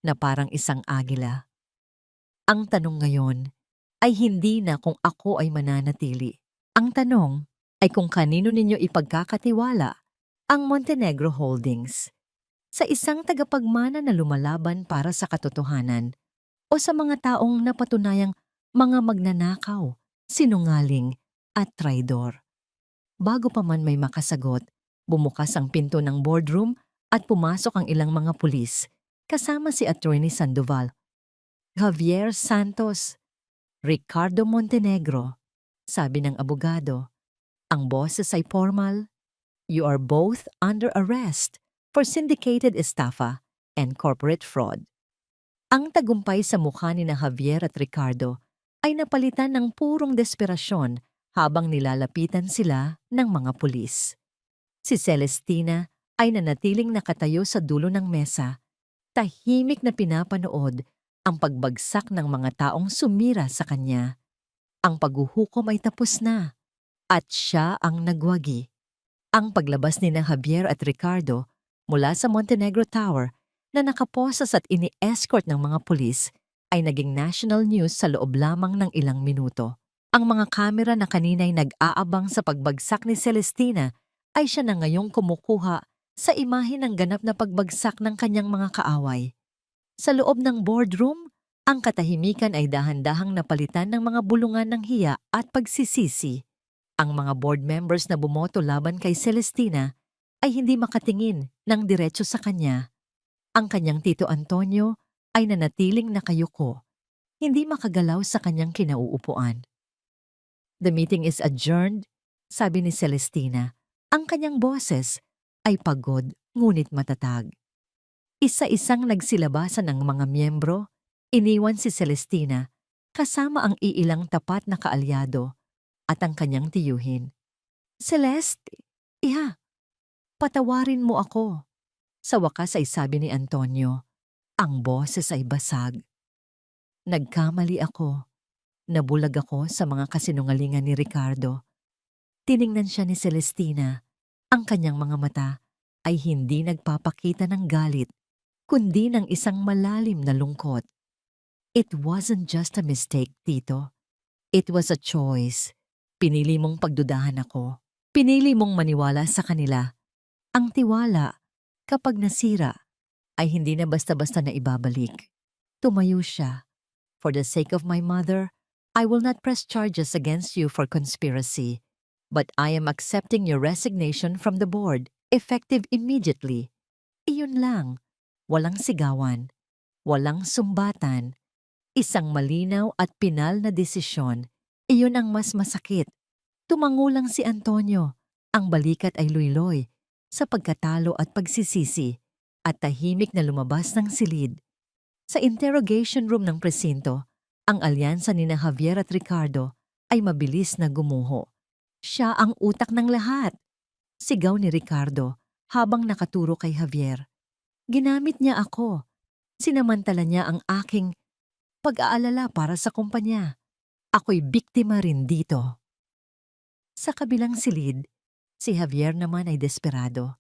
na parang isang agila. Ang tanong ngayon ay hindi na kung ako ay mananatili. Ang tanong ay kung kanino ninyo ipagkakatiwala ang Montenegro Holdings. Sa isang tagapagmana na lumalaban para sa katotohanan o sa mga taong napatunayang mga magnanakaw, sinungaling at traidor. Bago pa man may makasagot, bumukas ang pinto ng boardroom at pumasok ang ilang mga pulis, kasama si Attorney Sandoval. "Javier Santos, Ricardo Montenegro," sabi ng abogado. Ang boses ay formal. "You are both under arrest for syndicated estafa and corporate fraud." Ang tagumpay sa mukha ni na Javier at Ricardo ay napalitan ng purong desperasyon habang nilalapitan sila ng mga pulis. Si Celestina ay nanatiling nakatayo sa dulo ng mesa, tahimik na pinapanood ang pagbagsak ng mga taong sumira sa kanya. Ang paghuhukom ay tapos na, at siya ang nagwagi. Ang paglabas ni na Javier at Ricardo mula sa Montenegro Tower na nakaposas at ini-escort ng mga pulis ay naging national news sa loob lamang ng ilang minuto. Ang mga kamera na kanina'y nag-aabang sa pagbagsak ni Celestina ay siya na ngayong kumukuha sa imahe ng ganap na pagbagsak ng kanyang mga kaaway. Sa loob ng boardroom, ang katahimikan ay dahan-dahang napalitan ng mga bulungan ng hiya at pagsisisi. Ang mga board members na bumoto laban kay Celestina ay hindi makatingin ng diretso sa kanya. Ang kanyang tito Antonio ay nanatiling nakayuko, hindi makagalaw sa kanyang kinauupuan. "The meeting is adjourned," sabi ni Celestina. Ang kanyang boses ay pagod ngunit matatag. Isa-isang nagsilabasan ng mga miyembro, iniwan si Celestina kasama ang iilang tapat na kaalyado at ang kanyang tiyuhin. "Celeste, iha, patawarin mo ako." Sa wakas ay sabi ni Antonio. Ang boses ay basag. "Nagkamali ako. Nabulag ako sa mga kasinungalingan ni Ricardo." Tiningnan siya ni Celestina. Ang kanyang mga mata ay hindi nagpapakita ng galit, kundi ng isang malalim na lungkot. "It wasn't just a mistake, Tito. It was a choice. Pinili mong pagdudahan ako. Pinili mong maniwala sa kanila. Ang tiwala, kapag nasira, ay hindi na basta-basta na ibabalik." Tumayo siya. "For the sake of my mother, I will not press charges against you for conspiracy. But I am accepting your resignation from the board, effective immediately." Iyon lang. Walang sigawan. Walang sumbatan. Isang malinaw at pinal na desisyon. Iyon ang mas masakit. Tumango lang si Antonio. Ang balikat ay luyloy sa pagkatalo at pagsisisi at tahimik na lumabas ng silid. Sa interrogation room ng presinto, ang alyansa ni Javier at Ricardo ay mabilis na gumuho. Siya ang utak ng lahat. Sigaw ni Ricardo habang nakaturo kay Javier. "Ginamit niya ako. Sinamantala niya ang aking pag-aalala para sa kumpanya. Ako'y biktima rin dito." Sa kabilang silid, si Javier naman ay desperado.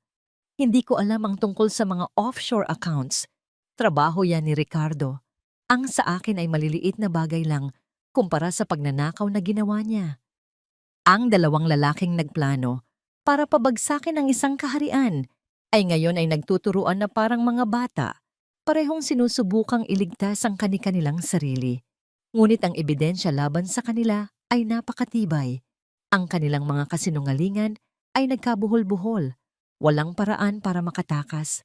"Hindi ko alam ang tungkol sa mga offshore accounts. Trabaho yan ni Ricardo. Ang sa akin ay maliliit na bagay lang kumpara sa pagnanakaw na ginawa niya." Ang dalawang lalaking nagplano para pabagsakin ang isang kaharian ay ngayon ay nagtuturuan na parang mga bata, parehong sinusubukang iligtas ang kani-kanilang sarili. Ngunit ang ebidensya laban sa kanila ay napakatibay. Ang kanilang mga kasinungalingan ay nagkabuhol-buhol, walang paraan para makatakas.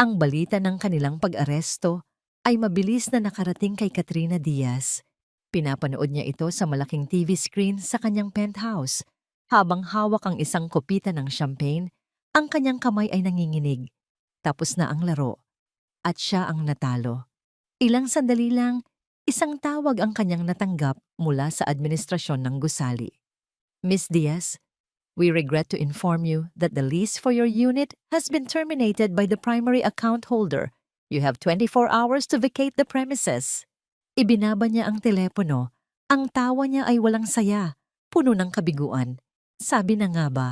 Ang balita ng kanilang pag-aresto ay mabilis na nakarating kay Katrina Diaz. Pinapanood niya ito sa malaking TV screen sa kanyang penthouse. Habang hawak ang isang kopita ng champagne, ang kanyang kamay ay nanginginig. Tapos na ang laro. At siya ang natalo. Ilang sandali lang, isang tawag ang kanyang natanggap mula sa administrasyon ng gusali. "Miss Diaz, we regret to inform you that the lease for your unit has been terminated by the primary account holder. You have 24 hours to vacate the premises." Ibinaba niya ang telepono. Ang tawa niya ay walang saya, puno ng kabiguan. Sabi na nga ba,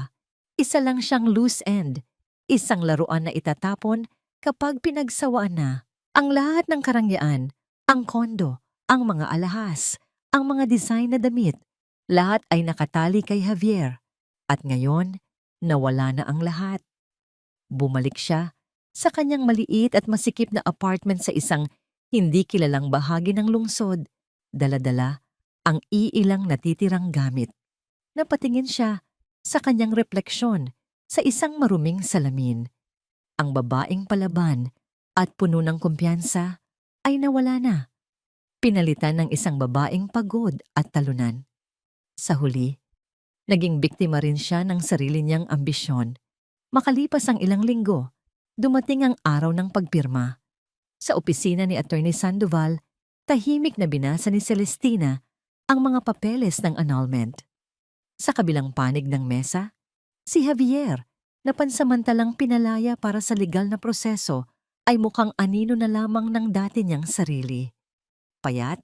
isa lang siyang loose end, isang laruan na itatapon kapag pinagsawaan na. Ang lahat ng karangyaan, ang kondo, ang mga alahas, ang mga design na damit, lahat ay nakatali kay Javier. At ngayon, nawala na ang lahat. Bumalik siya sa kanyang maliit at masikip na apartment sa isang hindi kilalang bahagi ng lungsod. Dala-dala ang iilang natitirang gamit. Napatingin siya sa kanyang refleksyon sa isang maruming salamin. Ang babaeng palaban at puno ng kumpiyansa ay nawala na. Pinalitan ng isang babaeng pagod at talunan. Sa huli, naging biktima rin siya ng sarili niyang ambisyon. Makalipas ang ilang linggo, dumating ang araw ng pagpirma. Sa opisina ni Attorney Sandoval, tahimik na binasa ni Celestina ang mga papeles ng annulment. Sa kabilang panig ng mesa, si Javier, na pansamantalang pinalaya para sa legal na proseso, ay mukhang anino na lamang ng dati niyang sarili. Payat,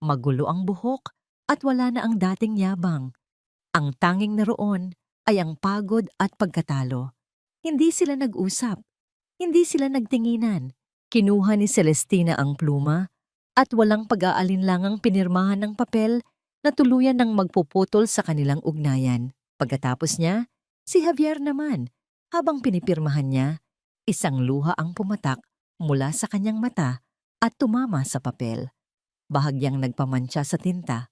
magulo ang buhok, at wala na ang dating yabang. Ang tanging naroon ay ang pagod at pagkatalo. Hindi sila nag-usap. Hindi sila nagtinginan. Kinuha ni Celestina ang pluma at walang pag-aalinlangang pinirmahan ng papel na tuluyan ng magpuputol sa kanilang ugnayan. Pagkatapos niya, Si Javier naman, habang pinipirmahan niya, isang luha ang pumatak mula sa kanyang mata at tumama sa papel. Bahagyang nagpamantsa sa tinta.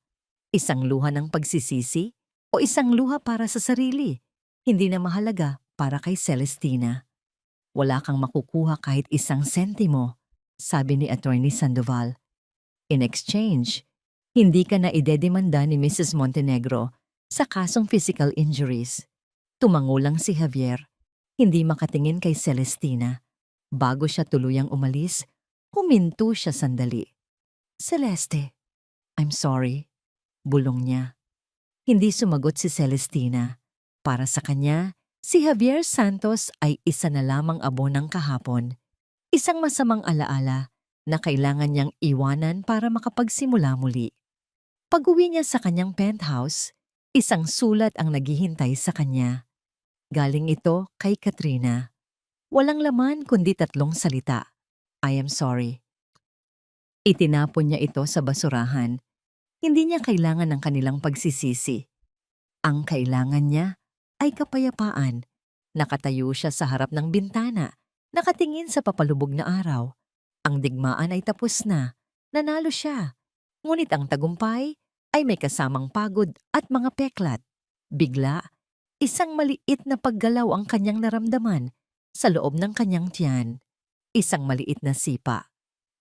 Isang luha ng pagsisisi o isang luha para sa sarili. Hindi na mahalaga para kay Celestina. Wala kang makukuha kahit isang sentimo, sabi ni Attorney Sandoval. In exchange, hindi ka na idedemanda ni Mrs. Montenegro sa kasong physical injuries. Tumango lang si Javier, hindi makatingin kay Celestina. Bago siya tuluyang umalis, huminto siya sandali. Celeste, I'm sorry, bulong niya. Hindi sumagot si Celestina. Para sa kanya, si Javier Santos ay isa na lamang abo ng kahapon. Isang masamang alaala na kailangan niyang iwanan para makapagsimula muli. Pag-uwi niya sa kanyang penthouse, isang sulat ang naghihintay sa kanya. Galing ito kay Katrina. Walang laman kundi 3 salita. I am sorry. Itinapon niya ito sa basurahan. Hindi niya kailangan ng kanilang pagsisisi. Ang kailangan niya ay kapayapaan. Nakatayo siya sa harap ng bintana, nakatingin sa papalubog na araw. Ang digmaan ay tapos na, nanalo siya. Ngunit ang tagumpay ay may kasamang pagod at mga peklat. Bigla, isang maliit na paggalaw ang kanyang naramdaman sa loob ng kanyang tiyan. Isang maliit na sipa.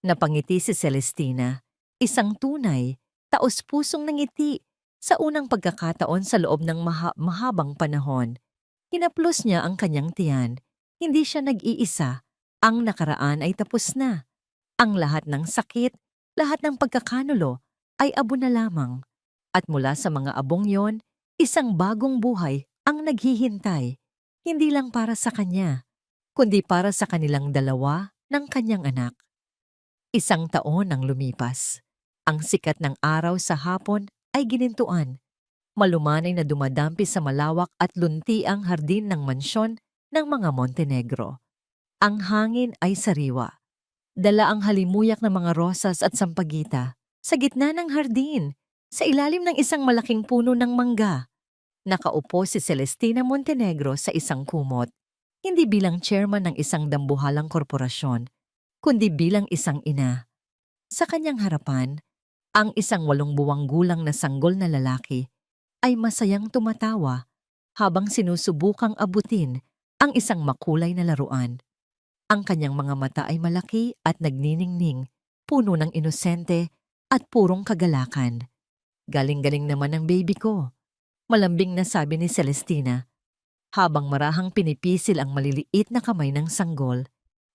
Napangiti si Celestina, isang tunay, taos-pusong nangiti sa unang pagkakataon sa loob ng mahabang panahon. Hinaplos niya ang kanyang tiyan. Hindi siya nag-iisa. Ang nakaraan ay tapos na. Ang lahat ng sakit, lahat ng pagkakanulo ay abo na lamang. At mula sa mga abong yon, isang bagong buhay ang naghihintay. Hindi lang para sa kanya, kundi para sa kanilang dalawa ng kanyang anak. 1 taon ang lumipas. Ang sikat ng araw sa hapon ay ginintuan. Malumanay na dumadampi sa malawak at luntiang hardin ng mansyon ng mga Montenegro. Ang hangin ay sariwa. Dala ang halimuyak ng mga rosas at sampagita sa gitna ng hardin, sa ilalim ng isang malaking puno ng mangga. Nakaupo si Celestina Montenegro sa isang kumot, hindi bilang chairman ng isang dambuhalang korporasyon, kundi bilang isang ina. Sa kanyang harapan, ang isang 8 buwang gulang na sanggol na lalaki ay masayang tumatawa habang sinusubukang abutin ang isang makulay na laruan. Ang kanyang mga mata ay malaki at nagniningning, puno ng inosente at purong kagalakan. Galing-galing naman ang baby ko, malambing na sabi ni Celestina. Habang marahang pinipisil ang maliliit na kamay ng sanggol,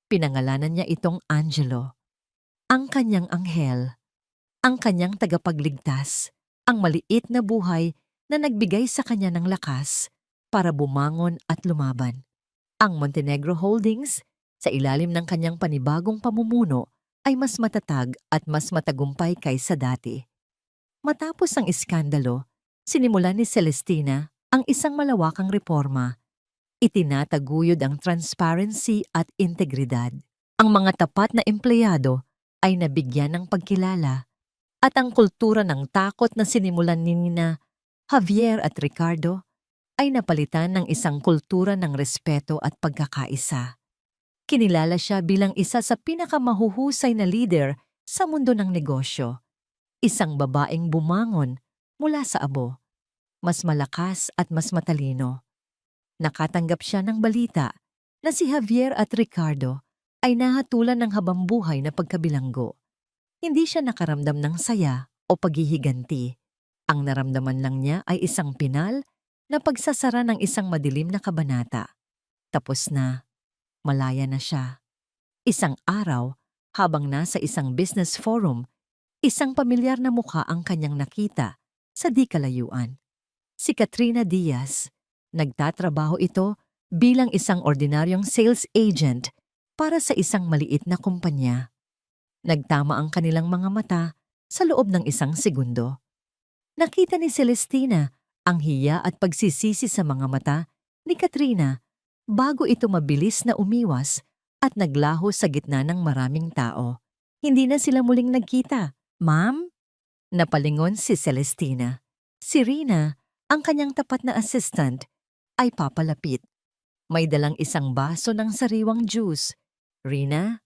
pinangalanan niya itong Angelo. Ang kanyang anghel, ang kanyang tagapagligtas, ang maliit na buhay na nagbigay sa kanya ng lakas para bumangon at lumaban. Ang Montenegro Holdings, sa ilalim ng kanyang panibagong pamumuno, ay mas matatag at mas matagumpay kaysa dati. Matapos ang iskandalo, sinimulan ni Celestina ang isang malawakang reforma. Itinataguyod ang transparency at integridad. Ang mga tapat na empleyado ay nabigyan ng pagkilala at ang kultura ng takot na sinimulan ni Nina, Javier at Ricardo ay napalitan ng isang kultura ng respeto at pagkakaisa. Kinilala siya bilang isa sa pinakamahuhusay na leader sa mundo ng negosyo. Isang babaeng bumangon mula sa abo, mas malakas at mas matalino. Nakatanggap siya ng balita na si Javier at Ricardo ay nahatulan ng habambuhay na pagkabilanggo. Hindi siya nakaramdam ng saya o paghihiganti. Ang naramdaman lang niya ay isang pinal na pagsasara ng isang madilim na kabanata. Tapos na, malaya na siya. Isang araw, habang nasa isang business forum, isang pamilyar na mukha ang kanyang nakita sa di kalayuan. Si Katrina Diaz. Nagtatrabaho ito bilang isang ordinaryong sales agent para sa isang maliit na kumpanya. Nagtama ang kanilang mga mata sa loob ng 1 segundo. Nakita ni Celestina ang hiya at pagsisisi sa mga mata ni Katrina bago ito mabilis na umiwas at naglaho sa gitna ng maraming tao. Hindi na sila muling nagkita. Ma'am? Napalingon si Celestina. Si Rina, ang kanyang tapat na assistant, ay papalapit. May dalang isang baso ng sariwang juice. Rina,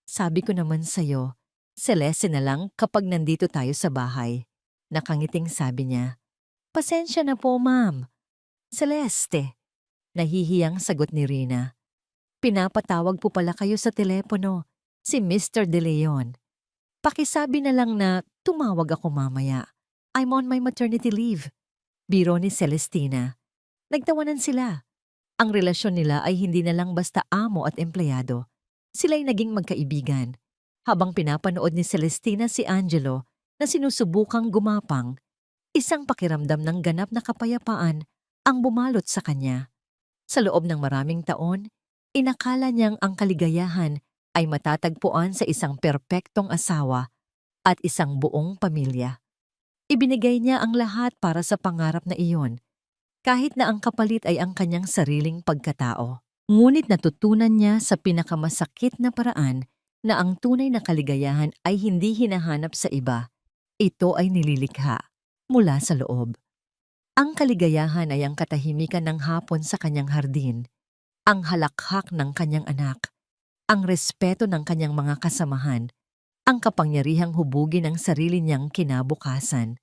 sabi ko naman sa'yo, Celeste na lang kapag nandito tayo sa bahay. Nakangiting sabi niya. Pasensya na po, ma'am. Celeste, nahihiyang sagot ni Rina. Pinapatawag po pala kayo sa telepono, si Mr. De Leon. Pakisabi na lang na tumawag ako mamaya. I'm on my maternity leave. Biro ni Celestina. Nagtawanan sila. Ang relasyon nila ay hindi na lang basta amo at empleyado. Sila'y naging magkaibigan. Habang pinapanood ni Celestina si Angelo na sinusubukang gumapang, isang pakiramdam ng ganap na kapayapaan ang bumalot sa kanya. Sa loob ng maraming taon, inakala niyang ang kaligayahan ay matatagpuan sa isang perpektong asawa at isang buong pamilya. Ibinigay niya ang lahat para sa pangarap na iyon, kahit na ang kapalit ay ang kanyang sariling pagkatao. Ngunit natutunan niya sa pinakamasakit na paraan na ang tunay na kaligayahan ay hindi hinahanap sa iba. Ito ay nililikha mula sa loob. Ang kaligayahan ay ang katahimikan ng hapon sa kanyang hardin, ang halakhak ng kanyang anak, ang respeto ng kanyang mga kasamahan, ang kapangyarihang hubugin ang sarili niyang kinabukasan.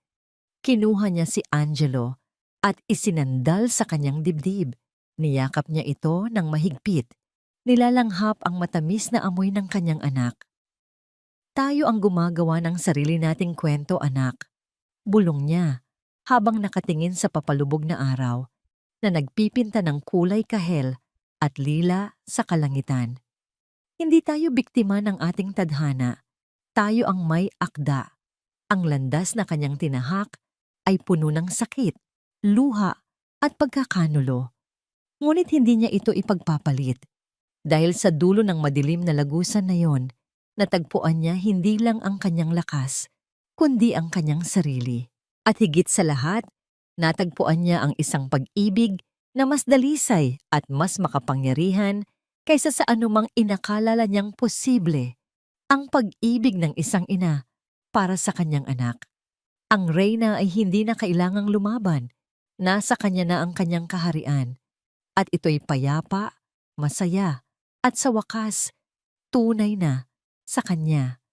Kinuha niya si Angelo at isinandal sa kanyang dibdib. Niyakap niya ito ng mahigpit. Nilalanghap ang matamis na amoy ng kanyang anak. Tayo ang gumagawa ng sarili nating kwento, anak. Bulong niya habang nakatingin sa papalubog na araw na nagpipinta ng kulay kahel at lila sa kalangitan. Hindi tayo biktima ng ating tadhana. Tayo ang may akda. Ang landas na kanyang tinahak ay puno ng sakit, luha at pagkakanulo. Ngunit hindi niya ito ipagpapalit. Dahil sa dulo ng madilim na lagusan na yon, natagpuan niya hindi lang ang kanyang lakas, kundi ang kanyang sarili. At higit sa lahat, natagpuan niya ang isang pag-ibig na mas dalisay at mas makapangyarihan kaysa sa anumang inakalala niyang posible. Ang pag-ibig ng isang ina para sa kanyang anak. Ang reyna ay hindi na kailangang lumaban. Nasa kanya na ang kanyang kaharian. At ito'y payapa, masaya, at sa wakas, tunay na sa kanya.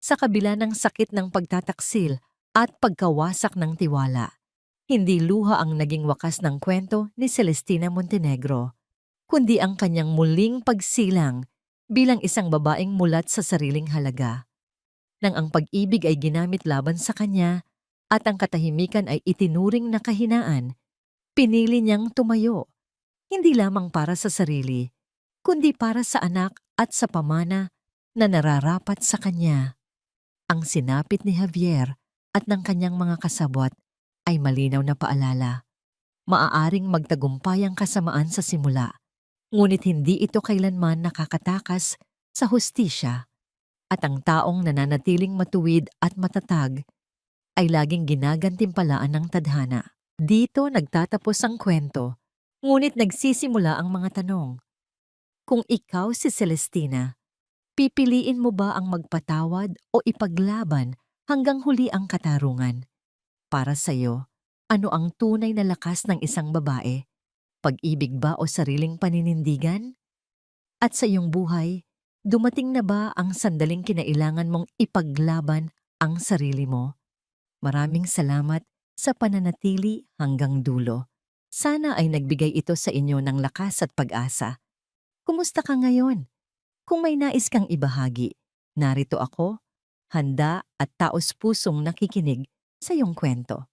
Sa kabila ng sakit ng pagtataksil at pagkawasak ng tiwala, hindi luha ang naging wakas ng kwento ni Celestina Montenegro, kundi ang kanyang muling pagsilang bilang isang babaeng mulat sa sariling halaga. Nang ang pag-ibig ay ginamit laban sa kanya at ang katahimikan ay itinuring na kahinaan, pinili niyang tumayo, hindi lamang para sa sarili, kundi para sa anak at sa pamana na nararapat sa kanya. Ang sinapit ni Javier at ng kanyang mga kasabwat ay malinaw na paalala. Maaaring magtagumpay ang kasamaan sa simula, ngunit hindi ito kailanman nakakatakas sa hustisya. At ang taong nananatiling matuwid at matatag ay laging ginagantimpalaan ng tadhana. Dito nagtatapos ang kwento, ngunit nagsisimula ang mga tanong. Kung ikaw si Celestina, pipiliin mo ba ang magpatawad o ipaglaban hanggang huli ang katarungan? Para sa'yo, ano ang tunay na lakas ng isang babae? Pag-ibig ba o sariling paninindigan? At sa iyong buhay, dumating na ba ang sandaling kinailangan mong ipaglaban ang sarili mo? Maraming salamat sa pananatili hanggang dulo. Sana ay nagbigay ito sa inyo ng lakas at pag-asa. Kumusta ka ngayon? Kung may nais kang ibahagi, narito ako, handa at taos-pusong nakikinig sa iyong kwento.